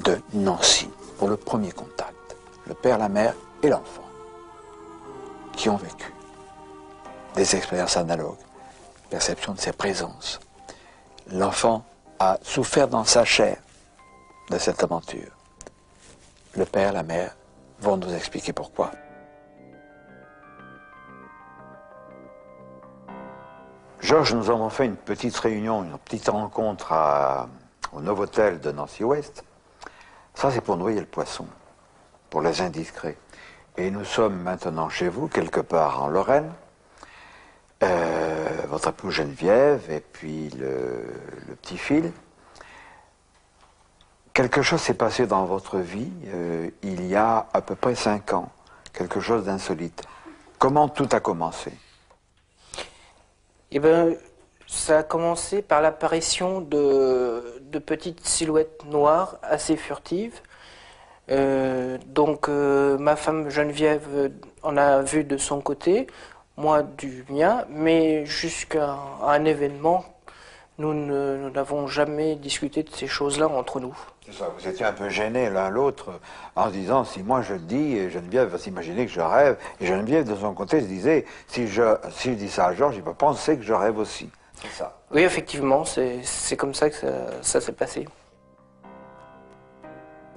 de Nancy, pour le premier contact. Le père, la mère et l'enfant, qui ont vécu des expériences analogues, perception de ses présences. L'enfant a souffert dans sa chair de cette aventure. Le père, la mère vont nous expliquer pourquoi. Georges, nous avons fait une petite réunion, une petite rencontre au Novotel de Nancy-Ouest. Ça, c'est pour noyer le poisson, pour les indiscrets. Et nous sommes maintenant chez vous, quelque part en Lorraine. Votre épouse Geneviève et puis le petit Phil. Quelque chose s'est passé dans votre vie il y a à peu près 5 ans. Quelque chose d'insolite. Comment tout a commencé? Eh bien, ça a commencé par l'apparition de petites silhouettes noires assez furtives Donc ma femme Geneviève en a vu de son côté, moi du mien, mais jusqu'à un événement, nous n'avons jamais discuté de ces choses-là entre nous. C'est ça, vous étiez un peu gênés l'un l'autre en se disant, si moi je le dis, Geneviève va s'imaginer que je rêve, et Geneviève de son côté se disait, si je dis ça à Georges, il peut penser que je rêve aussi. C'est ça. Oui, effectivement, c'est comme ça que ça s'est passé.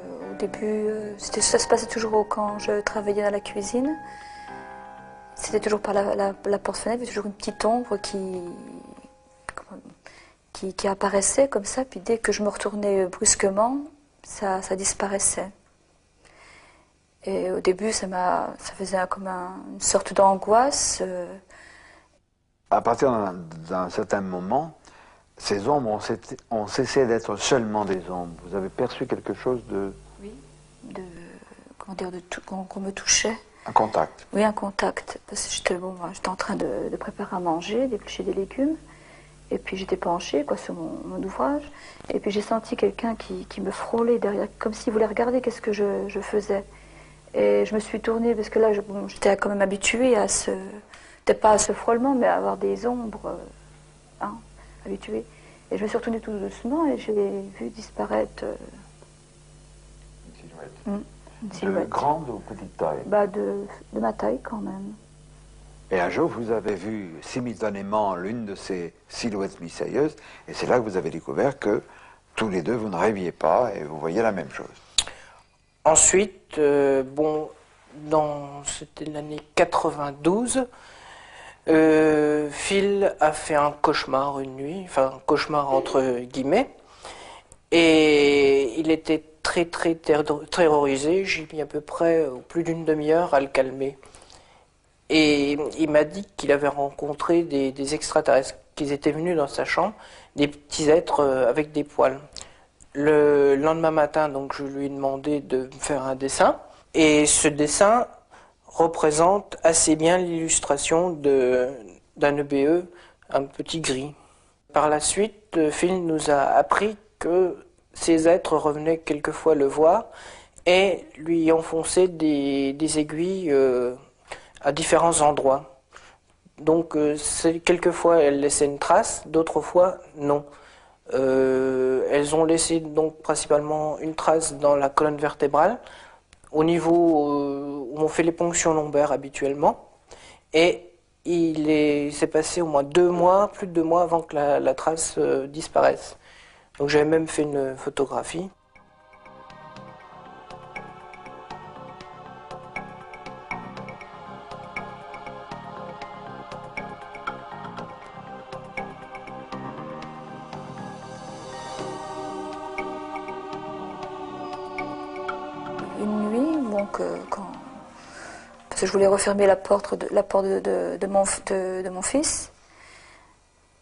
Au début, ça se passait toujours quand je travaillais dans la cuisine. C'était toujours par la porte-fenêtre, il y avait toujours une petite ombre qui apparaissait comme ça, puis dès que je me retournais brusquement, ça disparaissait. Et au début, ça faisait comme une sorte d'angoisse. À partir d'un certain moment, ces ombres ont cessé d'être seulement des ombres. Vous avez perçu quelque chose de... Oui, qu'on me touchait. Un contact. Oui, un contact. Parce que j'étais en train de préparer à manger, d'éplucher des légumes. Et puis j'étais penchée sur mon ouvrage. Et puis j'ai senti quelqu'un qui me frôlait derrière, comme s'il voulait regarder qu'est-ce que je faisais. Et je me suis tournée, parce que là, j'étais quand même habituée à peut-être pas à ce frôlement, mais à avoir des ombres, habituée. Et je me suis retournée tout doucement et j'ai vu disparaître... Une silhouette. Une silhouette. De grande ou petite taille? De ma taille quand même. Et un jour, vous avez vu simultanément l'une de ces silhouettes mystérieuses, et c'est là que vous avez découvert que tous les deux, vous ne rêviez pas et vous voyez la même chose. Ensuite, c'était l'année 92, Phil a fait un cauchemar une nuit, enfin un cauchemar entre guillemets, et il était très terrorisé. J'ai mis à peu près plus d'une demi-heure à le calmer. Et il m'a dit qu'il avait rencontré des extraterrestres, qu'ils étaient venus dans sa chambre, des petits êtres avec des poils. Le lendemain matin, donc, je lui ai demandé de me faire un dessin. Et ce dessin représente assez bien l'illustration d'un EBE, un petit gris. Par la suite, Phil nous a appris que ces êtres revenaient quelquefois le voir et lui enfonçaient des aiguilles à différents endroits. Donc quelquefois elles laissaient une trace, d'autres fois non. Elles ont laissé donc principalement une trace dans la colonne vertébrale, au niveau où on fait les ponctions lombaires habituellement, et il s'est passé au moins 2 mois, plus de 2 mois avant que la trace disparaisse. Donc j'avais même fait une photographie. Une nuit, parce que je voulais refermer la porte de mon fils,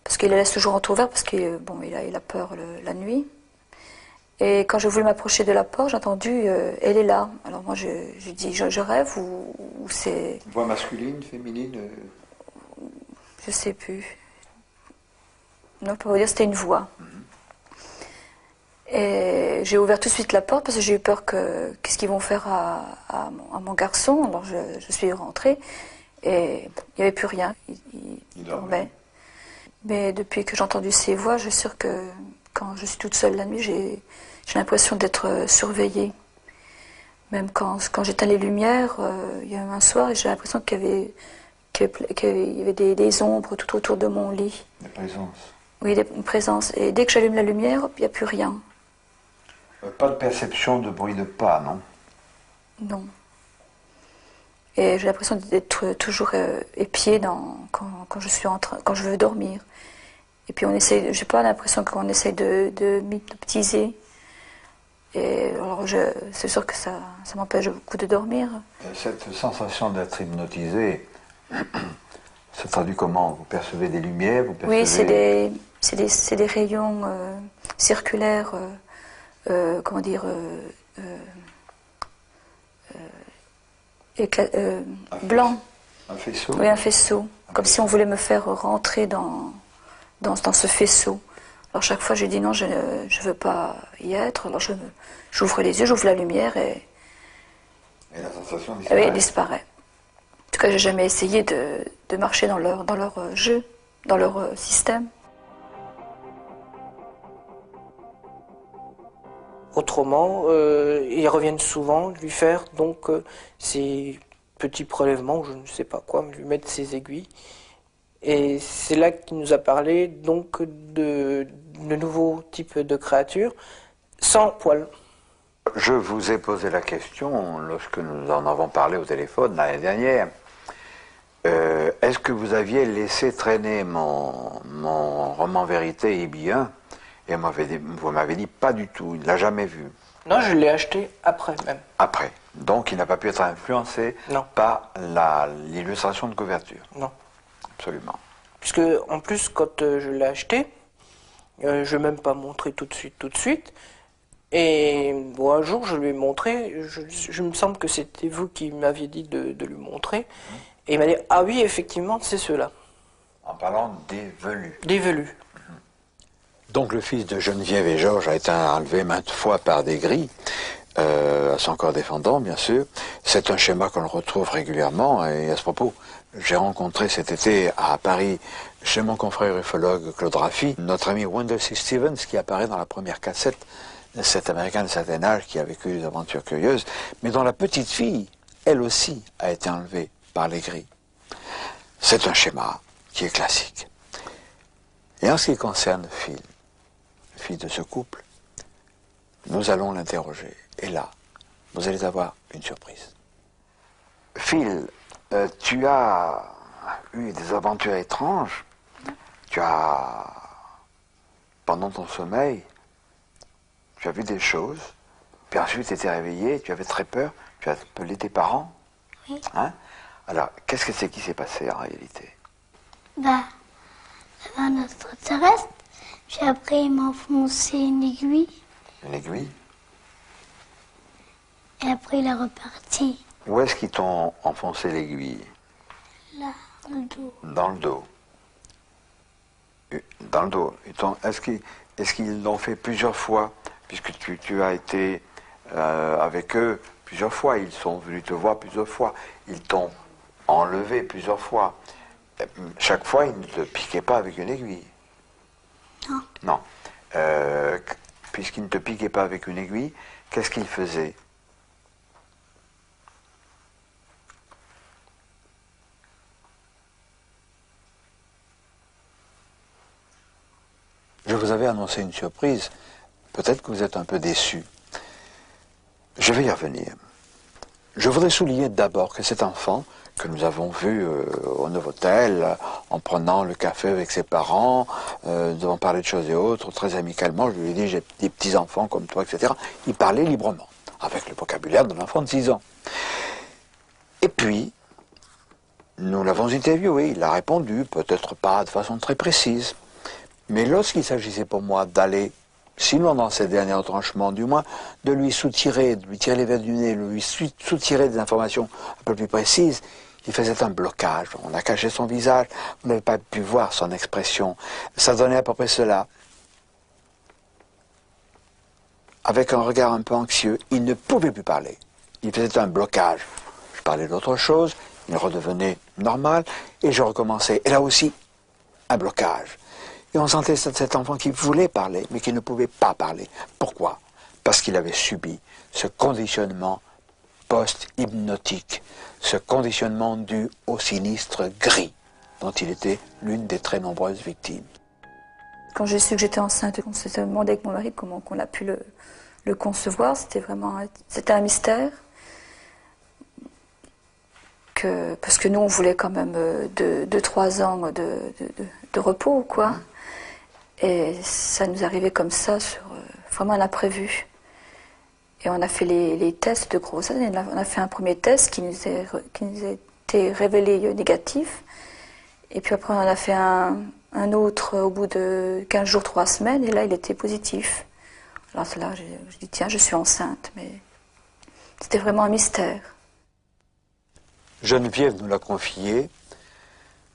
parce qu'il la laisse toujours entrouverte, parce qu'il il a peur la nuit. Et quand je voulais m'approcher de la porte, j'ai entendu elle est là. Alors moi j'ai dit je rêve ou c'est... Voix masculine, féminine Je sais plus. Non, pour vous dire, c'était une voix. Et j'ai ouvert tout de suite la porte parce que j'ai eu peur qu'est-ce qu'ils vont faire à mon garçon. Alors je suis rentrée et il n'y avait plus rien. Il dormait. Mais depuis que j'ai entendu ces voix, je suis sûre que quand je suis toute seule la nuit, j'ai l'impression d'être surveillée. Même quand j'éteins les lumières, il y a un soir, et j'ai l'impression qu'il y avait des ombres tout autour de mon lit. Des présences. Oui, une présence. Et dès que j'allume la lumière, il n'y a plus rien. Pas de perception de bruit de pas, non? Non. Et j'ai l'impression d'être toujours épiée quand je veux dormir. Et puis j'ai pas l'impression qu'on essaie de m'hypnotiser. Et alors c'est sûr que ça m'empêche beaucoup de dormir. Cette sensation d'être hypnotisé, ça traduit comment? Vous percevez des lumières, vous percevez... Oui, c'est des rayons circulaires, blanc. Un faisceau? Oui, un faisceau. Comme si on voulait me faire rentrer dans ce faisceau. Alors chaque fois, j'ai dit non, je ne veux pas y être. Alors j'ouvre les yeux, j'ouvre la lumière et Et la sensation Oui, disparaît. elle disparaît. En tout cas, j'ai jamais essayé de marcher dans leur jeu, dans leur système. Autrement, ils reviennent souvent lui faire donc ces petits prélèvements, ou je ne sais pas quoi, lui mettre ses aiguilles. Et c'est là qu'il nous a parlé donc de nouveaux types de créatures sans poils. Je vous ai posé la question lorsque nous en avons parlé au téléphone l'année dernière. Est-ce que vous aviez laissé traîner mon roman Vérité et bien? Et vous m'avez dit pas du tout, il ne l'a jamais vu. Non, je l'ai acheté après même. Après. Donc il n'a pas pu être influencé Non. par l'illustration de couverture. Non. Absolument. Puisque en plus, quand je l'ai acheté, je ne vais même pas montrer tout de suite. Et bon, un jour, je lui ai montré, je me semble que c'était vous qui m'aviez dit de lui montrer. Et il m'a dit, ah oui, effectivement, c'est ceux-là. En parlant des velus. Des velus. Donc le fils de Geneviève et Georges a été enlevé maintes fois par des grilles, à son corps défendant, bien sûr. C'est un schéma qu'on retrouve régulièrement. Et à ce propos, j'ai rencontré cet été à Paris, chez mon confrère ufologue Claude Raffi, notre ami Wendell C. Stevens, qui apparaît dans la première cassette, cet Américain de certain âge qui a vécu des aventures curieuses, mais dont la petite fille, elle aussi, a été enlevée par les grilles. C'est un schéma qui est classique. Et en ce qui concerne Phil, fils de ce couple, nous allons l'interroger. Et là, vous allez avoir une surprise. Phil, tu as eu des aventures étranges. Tu as, pendant ton sommeil, tu as vu des choses. Puis ensuite, tu étais réveillé, tu avais très peur. Tu as appelé tes parents. Oui. Hein? Alors, qu'est-ce que c'est qui s'est passé en réalité? Bah, il y avait un extraterrestre. Puis après, il m'a enfoncé une aiguille. Une aiguille? Et après, il est reparti. Où est-ce qu'ils t'ont enfoncé l'aiguille? Là, dans le dos. Dans le dos. Dans le dos. Est-ce qu'ils l'ont fait plusieurs fois? Puisque tu as été avec eux plusieurs fois. Ils sont venus te voir plusieurs fois. Ils t'ont enlevé plusieurs fois. Chaque fois, ils ne te piquaient pas avec une aiguille. Non. Non. Puisqu'ils ne te piquaient pas avec une aiguille, qu'est-ce qu'ils faisaient? Je vous avais annoncé une surprise. Peut-être que vous êtes un peu déçus. Je vais y revenir. Je voudrais souligner d'abord que cet enfant que nous avons vu au Novotel, en prenant le café avec ses parents, nous avons parlé de choses et autres, très amicalement, je lui ai dit, j'ai des petits-enfants comme toi, etc. Il parlait librement, avec le vocabulaire d'un enfant de 6 ans. Et puis, nous l'avons interviewé, il a répondu, peut-être pas de façon très précise, mais lorsqu'il s'agissait pour moi d'aller, sinon dans ces derniers retranchements, du moins de lui soutirer, de lui tirer les verres du nez, de lui soutirer des informations un peu plus précises, il faisait un blocage. On a caché son visage, vous n'avez pas pu voir son expression. Ça donnait à peu près cela. Avec un regard un peu anxieux, il ne pouvait plus parler. Il faisait un blocage. Je parlais d'autre chose, il redevenait normal, et je recommençais. Et là aussi, un blocage. Et on sentait cet enfant qui voulait parler, mais qui ne pouvait pas parler. Pourquoi? Parce qu'il avait subi ce conditionnement post-hypnotique, ce conditionnement dû au sinistre gris, dont il était l'une des très nombreuses victimes. Quand j'ai su que j'étais enceinte, on s'est demandé avec mon mari comment on a pu le concevoir. C'était un mystère. Parce que nous, on voulait quand même 2-3 ans de repos, quoi. Et ça nous arrivait comme ça, sur vraiment un imprévu. Et on a fait les tests de grossesse. On a fait un premier test qui nous a été révélé négatif. Et puis après, on en a fait un autre au bout de 15 jours, 3 semaines. Et là, il était positif. Alors là, j'ai dit, tiens, je suis enceinte. Mais c'était vraiment un mystère. Geneviève nous l'a confié.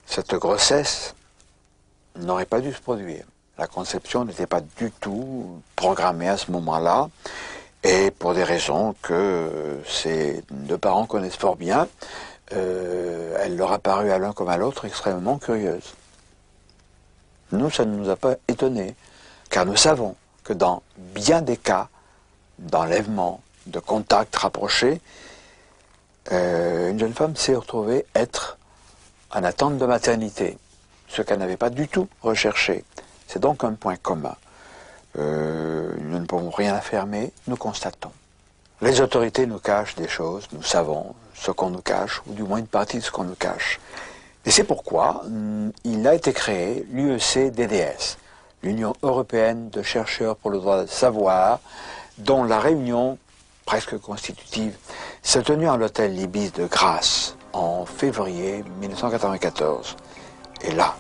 Cette grossesse n'aurait pas dû se produire. La conception n'était pas du tout programmée à ce moment-là. Et pour des raisons que ces deux parents connaissent fort bien, elle leur a paru à l'un comme à l'autre extrêmement curieuse. Nous, ça ne nous a pas étonnés, car nous savons que dans bien des cas d'enlèvement, de contact rapproché, une jeune femme s'est retrouvée être en attente de maternité, ce qu'elle n'avait pas du tout recherché. C'est donc un point commun. Nous ne pouvons rien affirmer, nous constatons. Les autorités nous cachent des choses, nous savons ce qu'on nous cache, ou du moins une partie de ce qu'on nous cache. Et c'est pourquoi il a été créé l'UEC-DDS, l'Union européenne de chercheurs pour le droit de savoir, dont la réunion presque constitutive s'est tenue à l'hôtel Libis de Grasse en février 1994. Et là,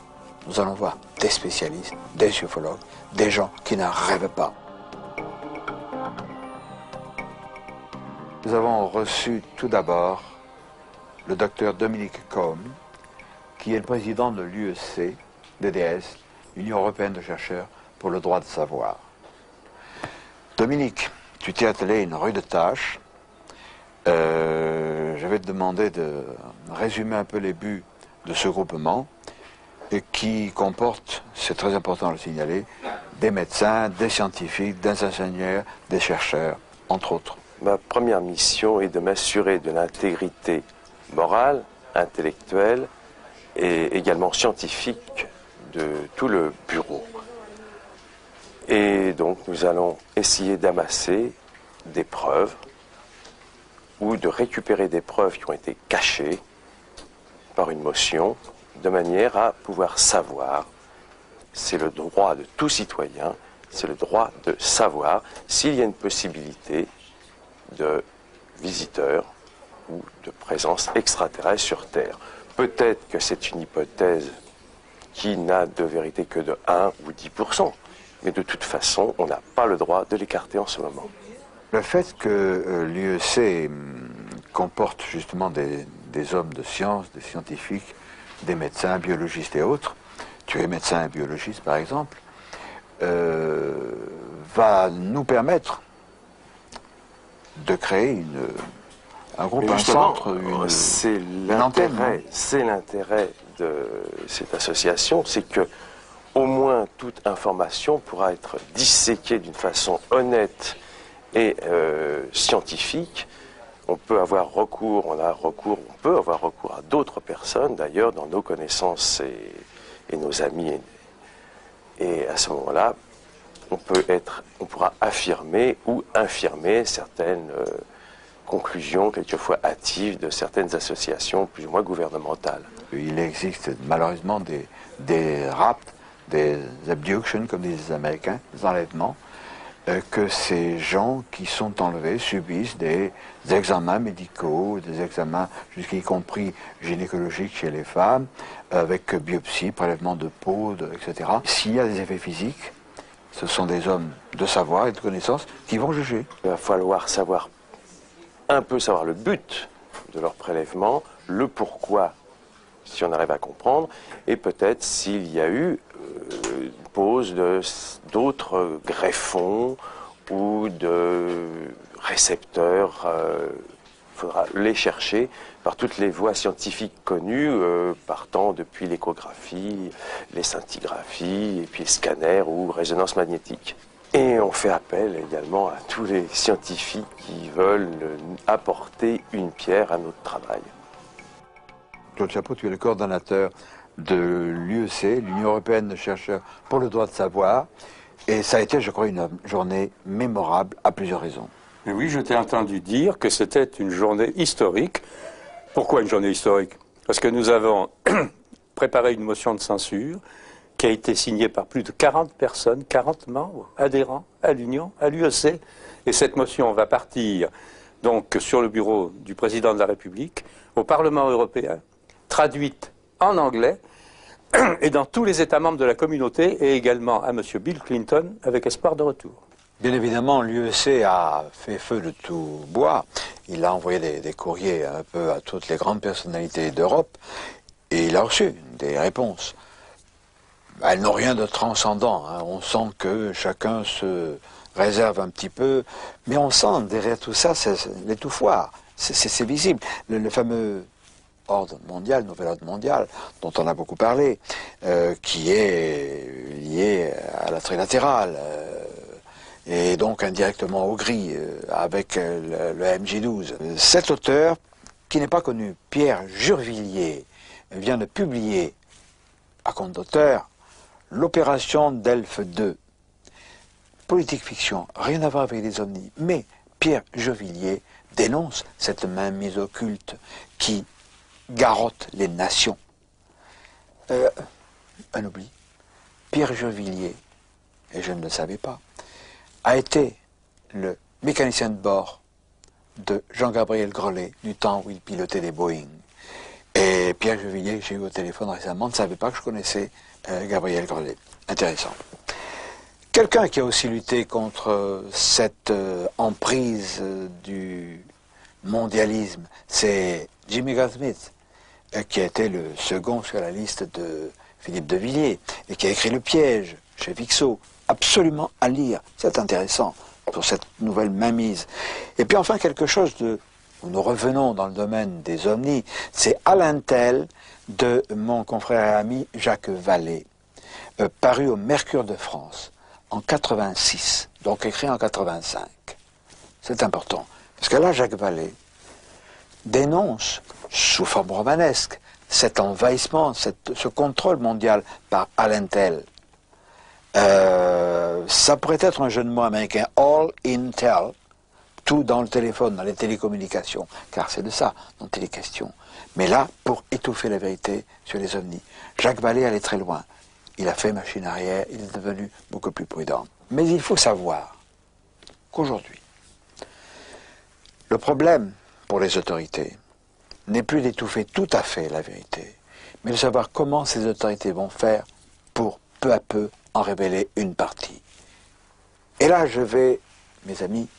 nous allons voir des spécialistes, des ufologues, des gens qui n'en rêvent pas. Nous avons reçu tout d'abord le docteur Dominique Combe, qui est le président de l'UEC-DDS, Union européenne de chercheurs pour le droit de savoir. Dominique, tu t'es attelé à une rude tâche. Je vais te demander de résumer un peu les buts de ce groupement, et qui comporte, c'est très important de le signaler, des médecins, des scientifiques, des ingénieurs, des chercheurs, entre autres. Ma première mission est de m'assurer de l'intégrité morale, intellectuelle et également scientifique de tout le bureau. Et donc nous allons essayer d'amasser des preuves ou de récupérer des preuves qui ont été cachées par une motion, de manière à pouvoir savoir, c'est le droit de tout citoyen, c'est le droit de savoir s'il y a une possibilité de visiteurs ou de présence extraterrestre sur Terre. Peut-être que c'est une hypothèse qui n'a de vérité que de 1 ou 10%, mais de toute façon, on n'a pas le droit de l'écarter en ce moment. Le fait que l'UEC comporte justement des hommes de science, des scientifiques, des médecins, biologistes et autres, tu es médecin et biologiste par exemple, va nous permettre de créer un groupe, un centre, c'est l'intérêt de cette association, c'est que au moins toute information pourra être disséquée d'une façon honnête et scientifique. On peut avoir recours, on peut avoir recours à d'autres personnes, d'ailleurs, dans nos connaissances et nos amis. Et à ce moment-là, on pourra affirmer ou infirmer certaines conclusions, quelquefois hâtives, de certaines associations plus ou moins gouvernementales. Il existe malheureusement des rapts, des abductions, comme disent les Américains, des enlèvements, que ces gens qui sont enlevés subissent des examens médicaux, des examens jusqu'y compris gynécologiques chez les femmes, avec biopsie, prélèvement de peau, etc. S'il y a des effets physiques, ce sont des hommes de savoir et de connaissance qui vont juger. Il va falloir savoir le but de leur prélèvement, le pourquoi, si on arrive à comprendre, et peut-être s'il y a eu pose d'autres greffons ou de récepteurs. Il faudra les chercher par toutes les voies scientifiques connues, partant depuis l'échographie, les scintigraphies, et puis les scanners ou résonance magnétique. Et on fait appel également à tous les scientifiques qui veulent apporter une pierre à notre travail. Claude Chapeau, tu es le coordonnateur de l'UEC, l'Union européenne de chercheurs pour le droit de savoir, et ça a été, je crois, une journée mémorable à plusieurs raisons. Mais oui, je t'ai entendu dire que c'était une journée historique. Pourquoi une journée historique? Parce que nous avons préparé une motion de censure qui a été signée par plus de 40 personnes, 40 membres adhérents à l'Union, à l'UEC, et cette motion va partir donc sur le bureau du président de la République, au Parlement européen, traduite en anglais, et dans tous les États membres de la communauté, et également à M. Bill Clinton, avec espoir de retour. Bien évidemment, l'UEC a fait feu de tout bois. Il a envoyé des courriers un peu à toutes les grandes personnalités d'Europe, et il a reçu des réponses. Elles n'ont rien de transcendant, hein. On sent que chacun se réserve un petit peu, mais on sent derrière tout ça, c'est l'étouffoir, c'est visible. Le fameux ordre mondial, nouvel ordre mondial, dont on a beaucoup parlé, qui est lié à la trilatérale, et donc indirectement au gris, avec le MJ12. Cet auteur, qui n'est pas connu, Pierre Jurvillier, vient de publier, à compte d'auteur, l'opération Delphes 2. Politique fiction, rien à voir avec les ovnis, mais Pierre Jurvillier dénonce cette mainmise occulte qui garotte les nations. Un oubli, Pierre Jurvillier, et je ne le savais pas, a été le mécanicien de bord de Jean-Gabriel Grelet du temps où il pilotait des Boeing. Et Pierre Jurvillier, que j'ai eu au téléphone récemment, ne savait pas que je connaissais Gabriel Grelet. Intéressant. Quelqu'un qui a aussi lutté contre cette emprise du mondialisme, c'est Jimmy Goldsmith, qui a été le second sur la liste de Philippe de Villiers, et qui a écrit Le Piège chez Vixo. Absolument à lire, c'est intéressant pour cette nouvelle mainmise. Et puis enfin quelque chose de... Nous revenons dans le domaine des ovnis, c'est À l'intel de mon confrère et ami Jacques Vallée, paru au Mercure de France en 86, donc écrit en 85. C'est important, parce que là Jacques Vallée dénonce, sous forme romanesque, cet envahissement, ce contrôle mondial par À l'intel. Ça pourrait être un jeu de mots américain, all intel, tout dans le téléphone, dans les télécommunications, car c'est de ça dont il est question. Mais là, pour étouffer la vérité sur les ovnis. Jacques Vallée allait très loin. Il a fait machine arrière, il est devenu beaucoup plus prudent. Mais il faut savoir qu'aujourd'hui, le problème pour les autorités n'est plus d'étouffer tout à fait la vérité, mais de savoir comment ces autorités vont faire pour peu à peu en révéler une partie. Et là, je vais, mes amis,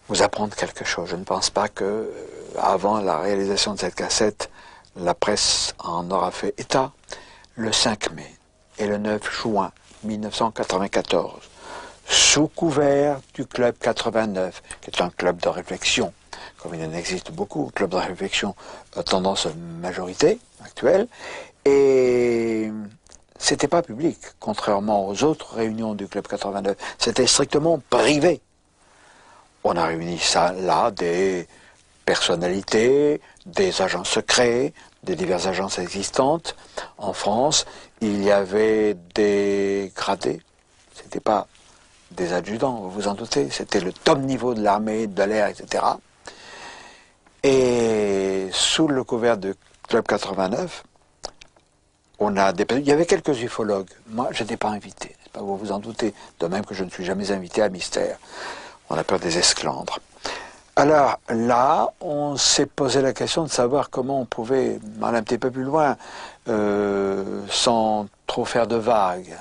vous apprendre quelque chose. Je ne pense pas que, avant la réalisation de cette cassette, la presse en aura fait état. Le 5 mai et le 9 juin 1994, sous couvert du Club 89, qui est un club de réflexion, comme il en existe beaucoup, club de réflexion tendance majorité actuelle, et c'était pas public, contrairement aux autres réunions du Club 89, c'était strictement privé. On a réuni ça là, des personnalités, des agents secrets, des diverses agences existantes. En France, il y avait des gradés, c'était pas des adjudants, vous vous en doutez, c'était le top niveau de l'armée, de l'air, etc. Et sous le couvert du Club 89, il y avait quelques ufologues. Moi, je n'étais pas invité, vous vous en doutez, de même que je ne suis jamais invité à Mystère. On a peur des esclandres. Alors là, on s'est posé la question de savoir comment on pouvait aller un petit peu plus loin, sans trop faire de vagues.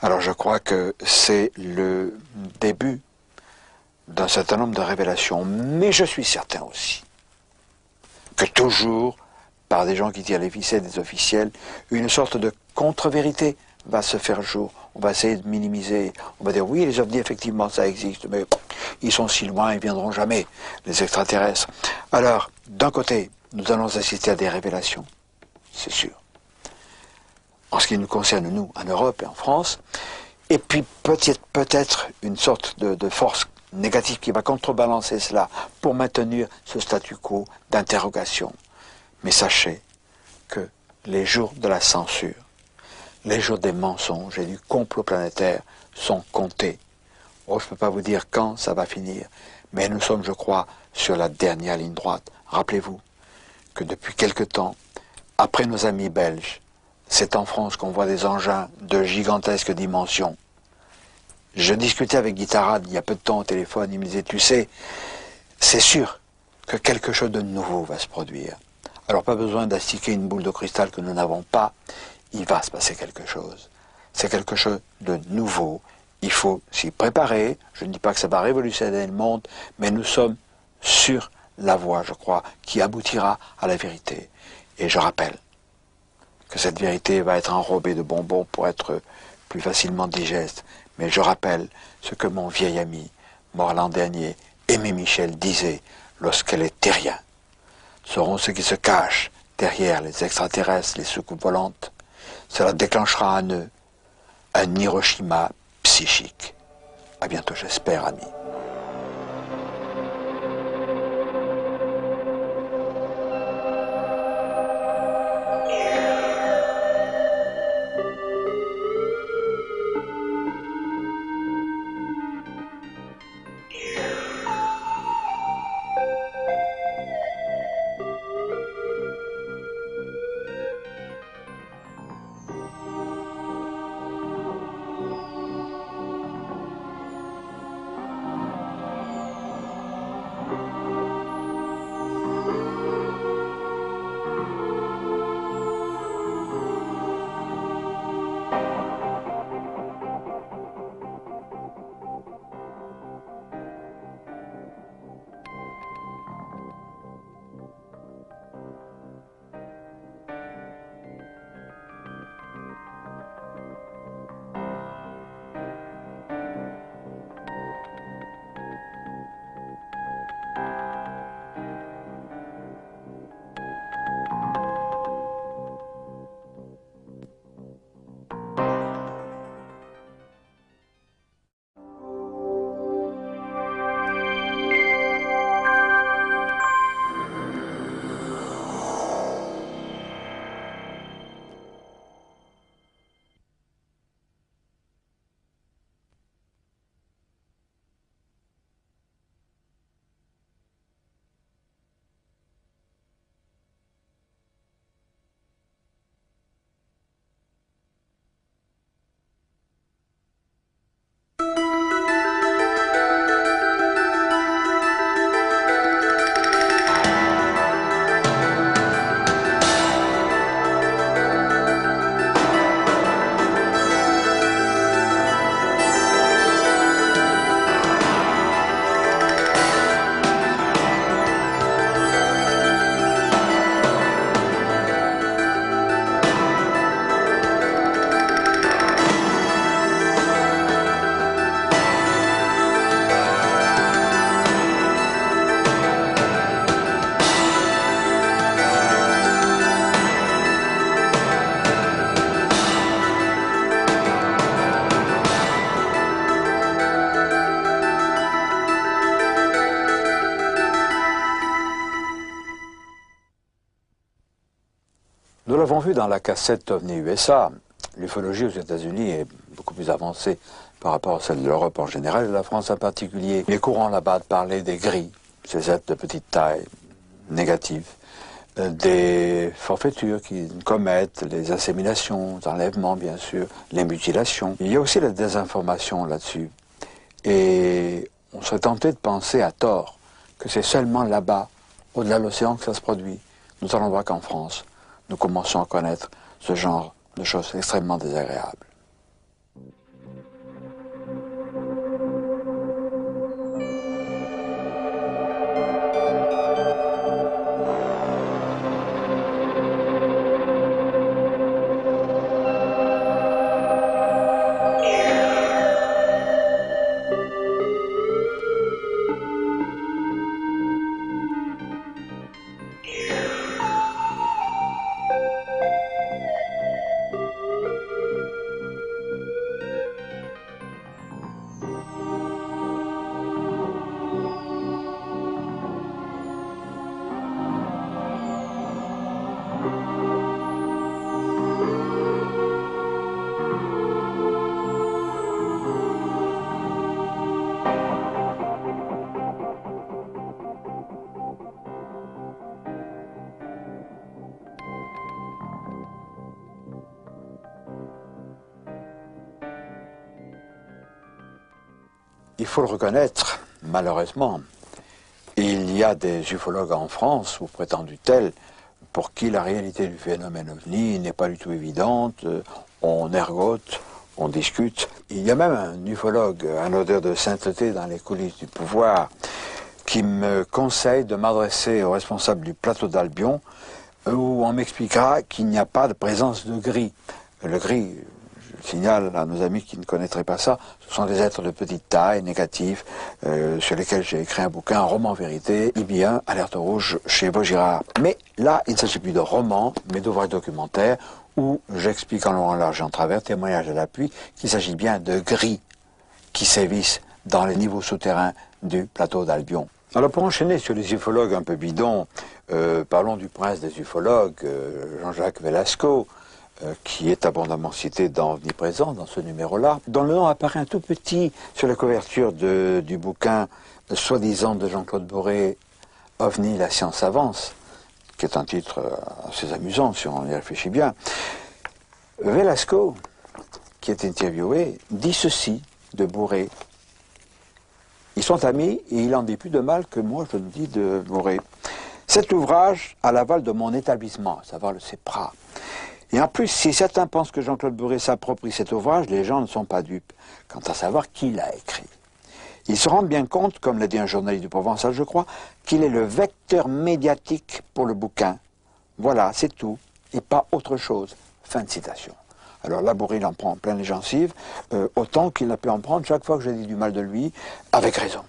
Alors je crois que c'est le début d'un certain nombre de révélations. Mais je suis certain aussi que toujours, par des gens qui tirent les ficelles des officiels, une sorte de contre-vérité va se faire jour. On va essayer de minimiser. On va dire, oui, les ovnis, effectivement, ça existe, mais ils sont si loin, ils ne viendront jamais, les extraterrestres. Alors, d'un côté, nous allons assister à des révélations, c'est sûr. En ce qui nous concerne, nous, en Europe et en France, et puis peut-être une sorte de force négative qui va contrebalancer cela pour maintenir ce statu quo d'interrogation. Mais sachez que les jours de la censure, les jours des mensonges et du complot planétaire sont comptés. Oh, je ne peux pas vous dire quand ça va finir, mais nous sommes, je crois, sur la dernière ligne droite. Rappelez-vous que depuis quelque temps, après nos amis belges, c'est en France qu'on voit des engins de gigantesques dimensions. Je discutais avec Guitarade il y a peu de temps au téléphone, il me disait, tu sais, c'est sûr que quelque chose de nouveau va se produire. Alors pas besoin d'astiquer une boule de cristal que nous n'avons pas, il va se passer quelque chose. C'est quelque chose de nouveau. Il faut s'y préparer. Je ne dis pas que ça va révolutionner le monde, mais nous sommes sur la voie, je crois, qui aboutira à la vérité. Et je rappelle que cette vérité va être enrobée de bonbons pour être plus facilement digeste, Mais je rappelle ce que mon vieil ami, mort l'an dernier, Aimé Michel, disait lorsqu'elle était rien. Sauront ceux qui se cachent derrière les extraterrestres, les soucoupes volantes. Cela déclenchera en eux un Hiroshima psychique. À bientôt, j'espère, amis. Nous l'avons vu dans la cassette OVNI USA, l'ufologie aux États-Unis est beaucoup plus avancée par rapport à celle de l'Europe en général et de la France en particulier. Il est courant là-bas de parler des gris, ces êtres de petite taille, négatifs, des forfaitures qui commettent, les assimilation, les enlèvements bien sûr, les mutilations. Il y a aussi la désinformation là-dessus. Et on serait tenté de penser à tort que c'est seulement là-bas, au-delà de l'océan, que ça se produit. Nous allons voir qu'en France, nous commençons à connaître ce genre de choses extrêmement désagréables. Il faut le reconnaître, malheureusement, il y a des ufologues en France, ou prétendus tels, pour qui la réalité du phénomène OVNI n'est pas du tout évidente. On ergote, on discute. Il y a même un ufologue, un odeur de sainteté dans les coulisses du pouvoir, qui me conseille de m'adresser au responsable du plateau d'Albion, où on m'expliquera qu'il n'y a pas de présence de gris. Le gris, le signale à nos amis qui ne connaîtraient pas ça, ce sont des êtres de petite taille, négatifs, sur lesquels j'ai écrit un bouquin, un roman vérité, IB1, Alerte rouge, chez Vaugirard. Mais là, il ne s'agit plus de roman, mais d'ouvrage documentaire, où j'explique en long, en large et en travers, témoignage à l'appui, qu'il s'agit bien de gris qui sévissent dans les niveaux souterrains du plateau d'Albion. Alors pour enchaîner sur les ufologues un peu bidons, parlons du prince des ufologues, Jean-Jacques Velasco, qui est abondamment cité dans Omniprésent, dans ce numéro-là, dont le nom apparaît un tout petit sur la couverture du bouquin soi-disant de Jean-Claude Boré, OVNI, la science avance, qui est un titre assez amusant si on y réfléchit bien. Velasco, qui est interviewé, dit ceci de Boré. Ils sont amis et il en dit plus de mal que moi je ne dis de Boré. Cet ouvrage à l'aval de mon établissement, à savoir le CEPRA. Et en plus, si certains pensent que Jean-Claude Boré s'approprie cet ouvrage, les gens ne sont pas dupes quant à savoir qui l'a écrit. Ils se rendent bien compte, comme l'a dit un journaliste du Provençal, je crois, qu'il est le vecteur médiatique pour le bouquin. Voilà, c'est tout, et pas autre chose. Fin de citation. Alors là, Boré, il en prend plein les gencives, autant qu'il a pu en prendre chaque fois que j'ai dit du mal de lui, avec raison.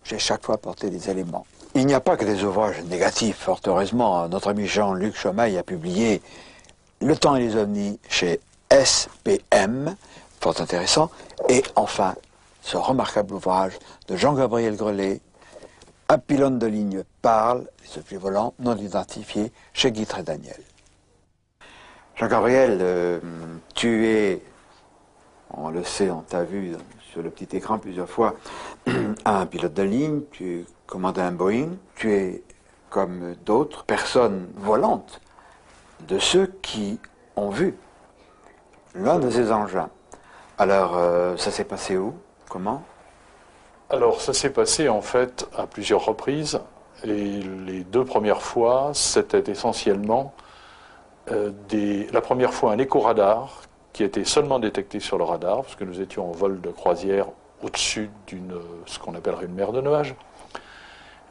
J'ai chaque fois apporté des éléments. Il n'y a pas que des ouvrages négatifs, fort heureusement. Notre ami Jean-Luc Chomail a publié Le temps et les ovnis chez SPM, fort intéressant, et enfin, ce remarquable ouvrage de Jean-Gabriel Grelet, Un pylône de ligne parle, les objets volants non identifiés, chez Guitry Daniel. Jean-Gabriel, tu es, on le sait, on t'a vu sur le petit écran plusieurs fois, un pilote de ligne, tu commandes un Boeing, tu es, comme d'autres personnes volantes, de ceux qui ont vu l'un de ces engins. Alors, ça s'est passé où? Comment? Alors, ça s'est passé en fait à plusieurs reprises. Et les deux premières fois, c'était essentiellement la première fois un éco-radar qui était seulement détecté sur le radar, parce que nous étions en vol de croisière au-dessus ce qu'on appellerait une mer de nuages.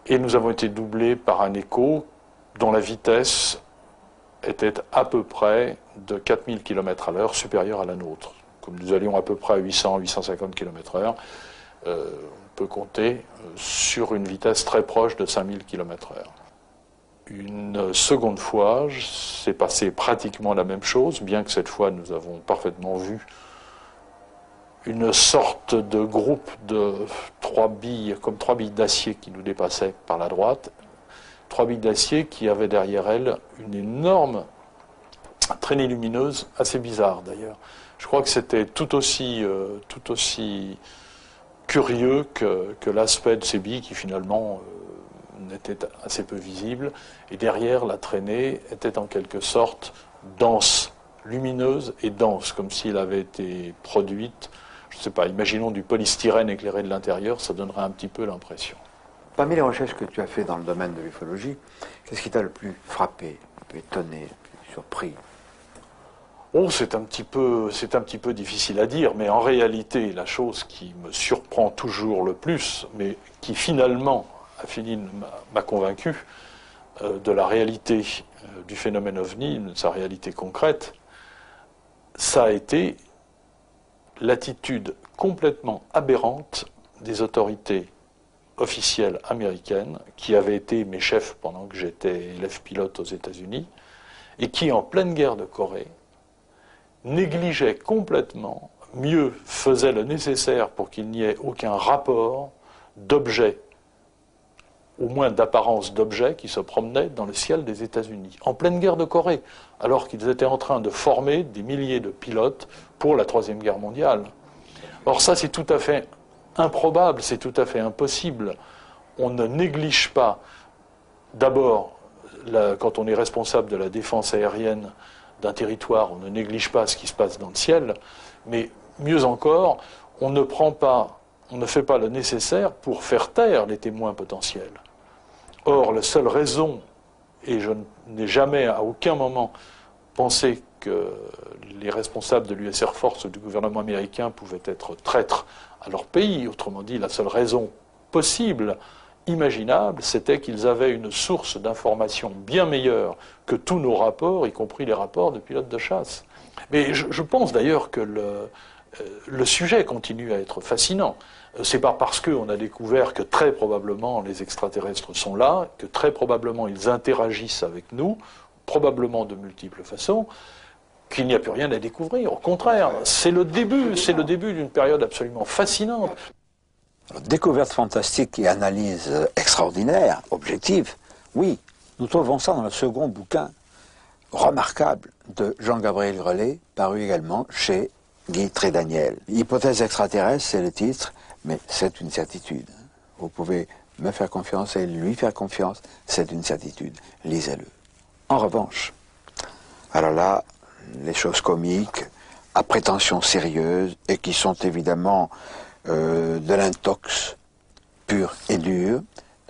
Et nous avons été doublés par un écho dont la vitesse était à peu près de 4000 km à l'heure, supérieure à la nôtre. Comme nous allions à peu près à 800-850 km/h, on peut compter sur une vitesse très proche de 5000 km/h. Une seconde fois, c'est passé pratiquement la même chose, bien que cette fois nous avons parfaitement vu une sorte de groupe de 3 billes, comme 3 billes d'acier qui nous dépassaient par la droite, 3 billes d'acier qui avaient derrière elles une énorme traînée lumineuse, assez bizarre d'ailleurs. Je crois que c'était tout aussi curieux que l'aspect de ces billes qui finalement n'était assez peu visible. Et derrière, la traînée était en quelque sorte dense, lumineuse et dense, comme s'il avait été produite, je ne sais pas, imaginons du polystyrène éclairé de l'intérieur, ça donnerait un petit peu l'impression. Parmi les recherches que tu as faites dans le domaine de l'ufologie, qu'est-ce qui t'a le plus frappé, le plus étonné, le plus surpris? Oh, c'est un petit peu difficile à dire, mais en réalité, la chose qui me surprend toujours le plus, mais qui finalement m'a convaincu de la réalité du phénomène OVNI, de sa réalité concrète, ça a été l'attitude complètement aberrante des autorités officielles américaines, qui avaient été mes chefs pendant que j'étais élève pilote aux États-Unis, et qui, en pleine guerre de Corée, négligeaient complètement, mieux faisaient le nécessaire pour qu'il n'y ait aucun rapport d'objets, au moins d'apparence d'objets, qui se promenaient dans le ciel des États-Unis, en pleine guerre de Corée, alors qu'ils étaient en train de former des milliers de pilotes pour la Troisième Guerre mondiale. Or ça, c'est tout à fait improbable, c'est tout à fait impossible. On ne néglige pas, d'abord, quand on est responsable de la défense aérienne d'un territoire, on ne néglige pas ce qui se passe dans le ciel, mais mieux encore, on ne fait pas le nécessaire pour faire taire les témoins potentiels. Or, la seule raison, et je n'ai jamais à aucun moment pensé que les responsables de l'US Air Force ou du gouvernement américain pouvaient être traîtres à leur pays, autrement dit, la seule raison possible imaginable, c'était qu'ils avaient une source d'information bien meilleure que tous nos rapports, y compris les rapports de pilotes de chasse. Mais je pense d'ailleurs que le sujet continue à être fascinant. C'est pas parce qu'on a découvert que très probablement les extraterrestres sont là, que très probablement ils interagissent avec nous, probablement de multiples façons, qu'il n'y a plus rien à découvrir. Au contraire, c'est le début d'une période absolument fascinante. Découverte fantastique et analyse extraordinaire, objective, oui, nous trouvons ça dans le second bouquin remarquable de Jean-Gabriel Grelet, paru également chez Guy Trédaniel. Hypothèse extraterrestre, c'est le titre, mais c'est une certitude. Vous pouvez me faire confiance et lui faire confiance, c'est une certitude. Lisez-le. En revanche, alors là, les choses comiques, à prétention sérieuse, et qui sont évidemment de l'intox pur et dur,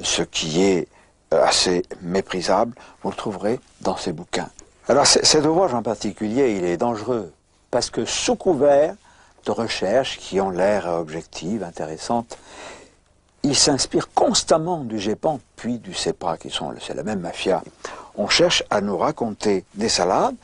ce qui est assez méprisable, vous le trouverez dans ces bouquins. Alors cet ouvrage en particulier, il est dangereux, parce que sous couvert de recherches qui ont l'air objectives, intéressantes, il s'inspire constamment du GEPAN, puis du CEPRA, c'est la même mafia. On cherche à nous raconter des salades,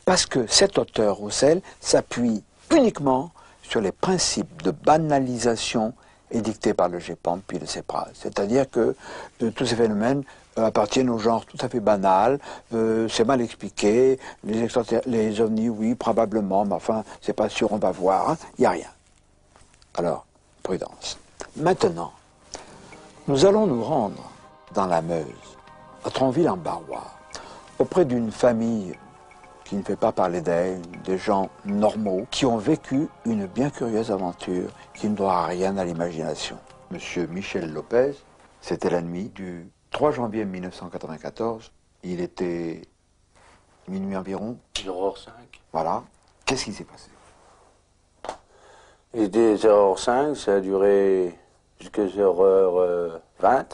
parce que cet auteur, Roussel, s'appuie uniquement sur les principes de banalisation édictés par le GEPAN puis le CEPRA. C'est-à-dire que tous ces phénomènes appartiennent au genre tout à fait banal, c'est mal expliqué, les ovnis, oui, probablement, mais enfin, c'est pas sûr, on va voir, il n'y a rien. Alors, prudence. Maintenant, nous allons nous rendre dans la Meuse, à Tronville-en-Barrois, auprès d'une famille qui ne fait pas parler d'elle, des gens normaux, qui ont vécu une bien curieuse aventure qui ne doit rien à l'imagination. Monsieur Michel Lopez, c'était la nuit du 3 janvier 1994. Il était minuit environ. 0h05. Voilà. Qu'est-ce qui s'est passé? Il était 0h05, ça a duré jusqu'à 0h20.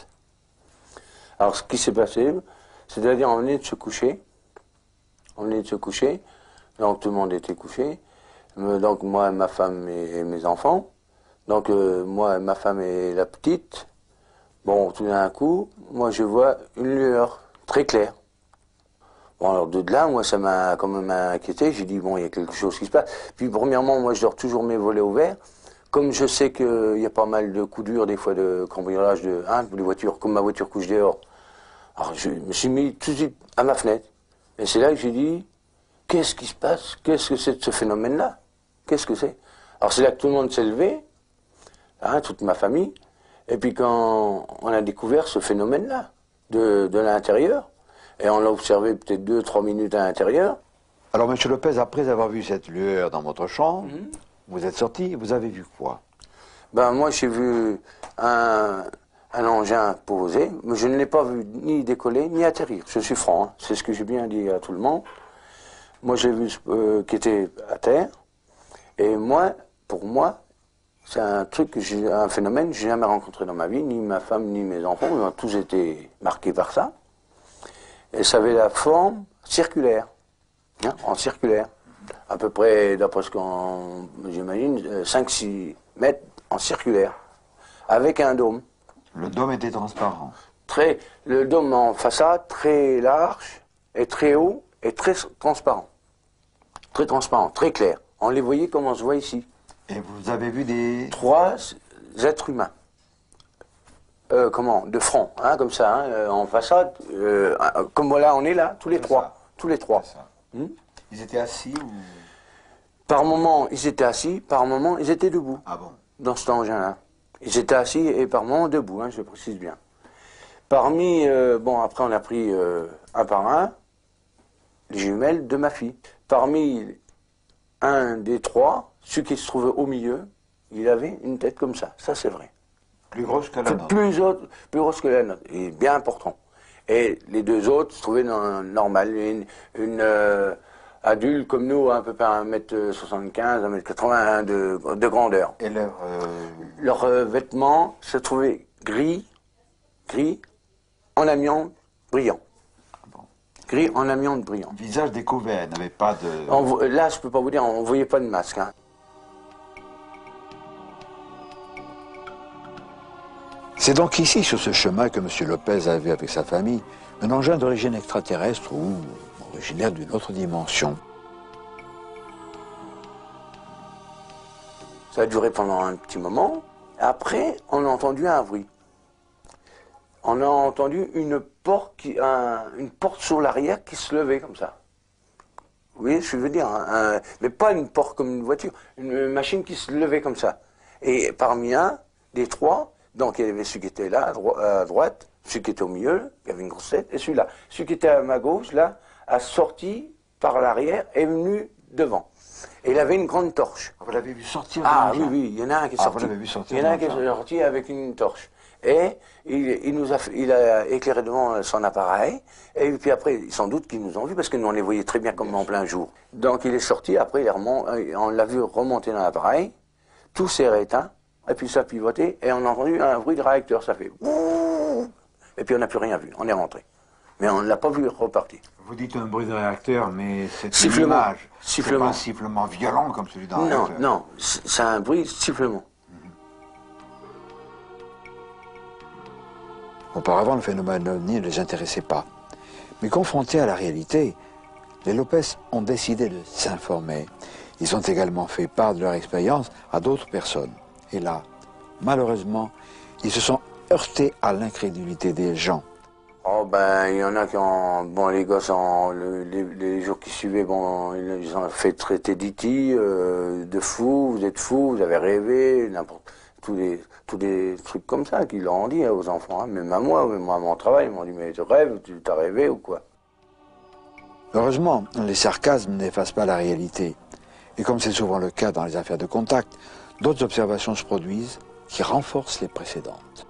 Alors, ce qui s'est passé, c'est-à-dire on venait de se coucher. On venait de se coucher, donc tout le monde était couché. Donc moi, ma femme et mes enfants. Donc moi, ma femme et la petite. Bon, tout d'un coup, moi je vois une lueur très claire. Bon, alors de là, moi ça m'a quand même inquiété. J'ai dit, bon, il y a quelque chose qui se passe. Puis premièrement, moi je dors toujours mes volets ouverts. Comme je sais qu'il y a pas mal de coups durs, des fois de cambriolage, les voitures, comme ma voiture couche dehors. Alors je me suis mis tout de suite à ma fenêtre. Et c'est là que j'ai dit, qu'est-ce qui se passe? Qu'est-ce que c'est de ce phénomène-là? Qu'est-ce que c'est? Alors c'est là que tout le monde s'est levé, hein, toute ma famille. Et puis quand on a découvert ce phénomène-là, de l'intérieur, et on l'a observé peut-être 2-3 minutes à l'intérieur. Alors M. Lopez, après avoir vu cette lueur dans votre chambre, vous êtes sorti, vous avez vu quoi? Ben moi j'ai vu un engin posé, mais je ne l'ai pas vu ni décoller ni atterrir. Je suis franc, hein. C'est ce que j'ai bien dit à tout le monde. Moi j'ai vu qui était à terre, et moi, pour moi, c'est un truc, un phénomène que je n'ai jamais rencontré dans ma vie, ni ma femme ni mes enfants, ils ont tous été marqués par ça. Et ça avait la forme circulaire, hein, en circulaire, à peu près, d'après ce qu'on, j'imagine, 5-6 mètres en circulaire, avec un dôme. Le dôme était transparent. Le dôme en façade, très large, et très haut, et très transparent. Très transparent, très clair. On les voyait comme on se voit ici. Et vous avez vu des... 3 êtres humains. De front, hein, comme ça, hein, en façade. Comme voilà, on est là, tous les trois. Tous les trois. Ils étaient assis ou... Par moment, ils étaient assis, par moment, ils étaient debout. Ah bon? Dans cet engin-là. Ils étaient assis et par moment debout, hein, je précise bien. Parmi, bon, après on a pris un par un, les jumelles de ma fille. Parmi un des 3, celui qui se trouvait au milieu, il avait une tête comme ça c'est vrai. Plus grosse que la nôtre. Plus grosse que la nôtre, et bien important. Et les 2 autres se trouvaient normal, une adulte comme nous, à peu près 1m75, 1m80 de grandeur. Et leurs vêtements se trouvaient gris, en amiante brillant. Gris en amiante brillant. Visage découvert, n'avait pas de... Là, je peux pas vous dire, on ne voyait pas de masque. Hein. C'est donc ici, sur ce chemin, que M. Lopez a vu avec sa famille un engin d'origine extraterrestre ou originaire d'une autre dimension. Ça a duré pendant un petit moment. Après, on a entendu un bruit. On a entendu une porte sur l'arrière qui se levait comme ça. Vous voyez ce que je veux dire, hein, mais pas une porte comme une voiture, une machine qui se levait comme ça. Et parmi un des trois, donc il y avait celui qui était là, à droite, celui qui était au milieu, qui avait une grosse tête, et celui-là. Celui qui était à ma gauche, là, a sorti par l'arrière et est venu devant. Et il avait une grande torche. Vous l'avez vu sortir? Ah oui, oui, il y en a un qui est sorti. Vous l'avez vu sortir? Il y en a un qui est sorti avec une torche. Et il a éclairé devant son appareil, et puis après, sans doute qu'ils nous ont vus, parce que nous on les voyait très bien comme en plein jour. Donc il est sorti, après on l'a vu remonter dans l'appareil, tout s'est rééteint, et puis ça a pivoté, et on a entendu un bruit de réacteur, ça fait ouh, et puis on n'a plus rien vu, on est rentré. Mais on ne l'a pas vu repartir. Vous dites un bruit de réacteur, mais c'est une Sifflement. image. Sifflement. C'est pas un sifflement violent comme celui d'un Non, réacteur. non, c'est un bruit de sifflement. Auparavant, le phénomène ovni ne les intéressait pas. Mais confrontés à la réalité, les Lopez ont décidé de s'informer. Ils ont également fait part de leur expérience à d'autres personnes. Et là, malheureusement, ils se sont heurtés à l'incrédulité des gens. Oh ben, il y en a qui ont... Bon, les gosses, les jours qui suivaient, bon, ils ont fait traiter d'E.T., de fou, vous êtes fou, vous avez rêvé, tous des trucs comme ça qu'ils leur ont dit aux enfants. Hein. Même à moi, à mon travail, ils m'ont dit, mais tu rêves, tu t'as rêvé ou quoi? Heureusement, les sarcasmes n'effacent pas la réalité. Et comme c'est souvent le cas dans les affaires de contact, d'autres observations se produisent qui renforcent les précédentes.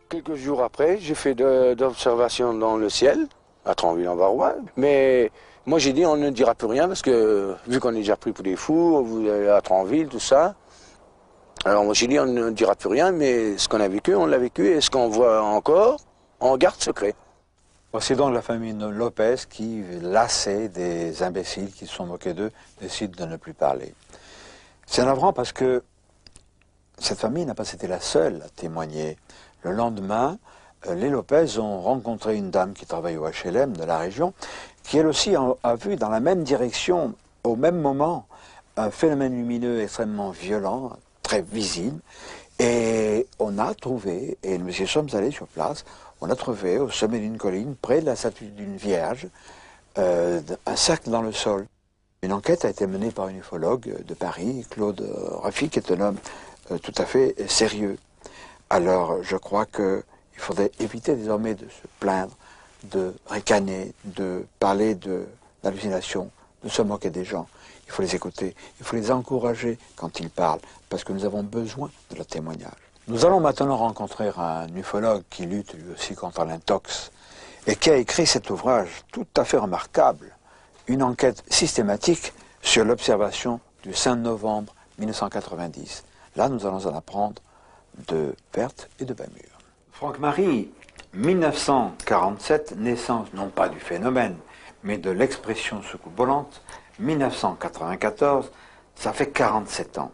Quelques jours après, j'ai fait d'observations dans le ciel, à Tranville-en-Barrois. Mais moi, j'ai dit, on ne dira plus rien, parce que vu qu'on est déjà pris pour des fous, vous allez à Tranville, tout ça. Alors moi, j'ai dit, on ne dira plus rien, mais ce qu'on a vécu, on l'a vécu, et ce qu'on voit encore, on garde secret. C'est donc la famille Lopez qui, lassée des imbéciles qui se sont moqués d'eux, décide de ne plus parler. C'est navrant parce que cette famille n'a pas été la seule à témoigner. Le lendemain, les Lopez ont rencontré une dame qui travaille au HLM de la région, qui elle aussi a vu dans la même direction, au même moment, un phénomène lumineux extrêmement violent, très visible. Et on a trouvé, et nous y sommes allés sur place, on a trouvé au sommet d'une colline, près de la statue d'une Vierge, un cercle dans le sol. Une enquête a été menée par un ufologue de Paris, Claude Raffi, qui est un homme tout à fait sérieux. Alors, je crois qu'il faudrait éviter désormais de se plaindre, de ricaner, de parler d'hallucinations, de se moquer des gens. Il faut les écouter, il faut les encourager quand ils parlent, parce que nous avons besoin de leur témoignage. Nous allons maintenant rencontrer un ufologue qui lutte lui aussi contre l'intox et qui a écrit cet ouvrage tout à fait remarquable, une enquête systématique sur l'observation du 5 novembre 1990. Là, nous allons en apprendre de Werth et de Bamur. Franck-Marie, 1947, naissance non pas du phénomène, mais de l'expression soucoupe volante, 1994, ça fait 47 ans.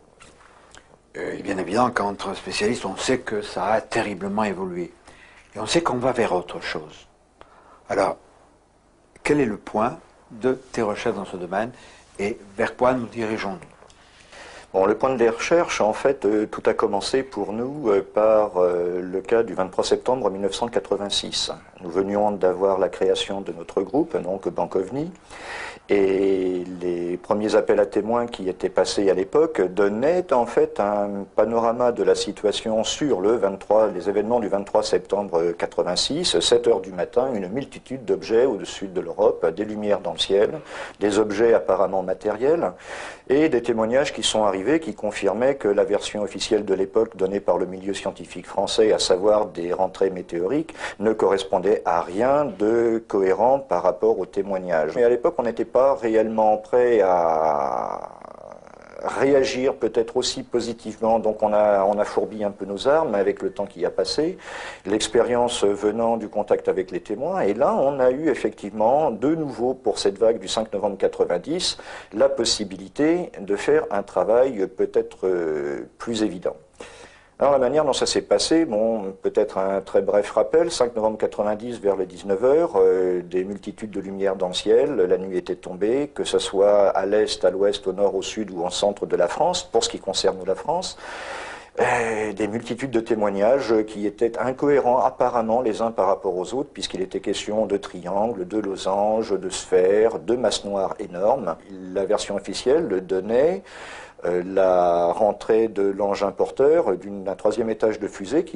Il est bien évident qu'entre spécialistes, on sait que ça a terriblement évolué. Et on sait qu'on va vers autre chose. Alors, quel est le point de tes recherches dans ce domaine et vers quoi nous dirigeons-nous? Bon, le point de recherche, en fait, tout a commencé pour nous par le cas du 23 septembre 1986. Nous venions d'avoir la création de notre groupe, donc Banque OVNI, et les premiers appels à témoins qui étaient passés à l'époque donnaient en fait un panorama de la situation sur les événements du 23 septembre 86, 7 heures du matin, une multitude d'objets au-dessus de l'Europe, des lumières dans le ciel, des objets apparemment matériels, et des témoignages qui sont arrivés qui confirmaient que la version officielle de l'époque donnée par le milieu scientifique français, à savoir des rentrées météoriques, ne correspondait à rien de cohérent par rapport aux témoignages. Mais à l'époque, on n'était pas réellement prêt à réagir peut-être aussi positivement, donc on a fourbi un peu nos armes avec le temps qui a passé, l'expérience venant du contact avec les témoins, et là on a eu effectivement de nouveau pour cette vague du 5 novembre 90 la possibilité de faire un travail peut-être plus évident. Alors la manière dont ça s'est passé, bon, peut-être un très bref rappel, 5 novembre 90 vers les 19h, des multitudes de lumières dans le ciel, la nuit était tombée, que ce soit à l'est, à l'ouest, au nord, au sud ou en centre de la France, pour ce qui concerne la France. Des multitudes de témoignages qui étaient incohérents apparemment les uns par rapport aux autres, puisqu'il était question de triangles, de losanges, de sphères, de masses noires énormes. La version officielle donnait la rentrée de l'engin porteur d'un 3e étage de fusée qui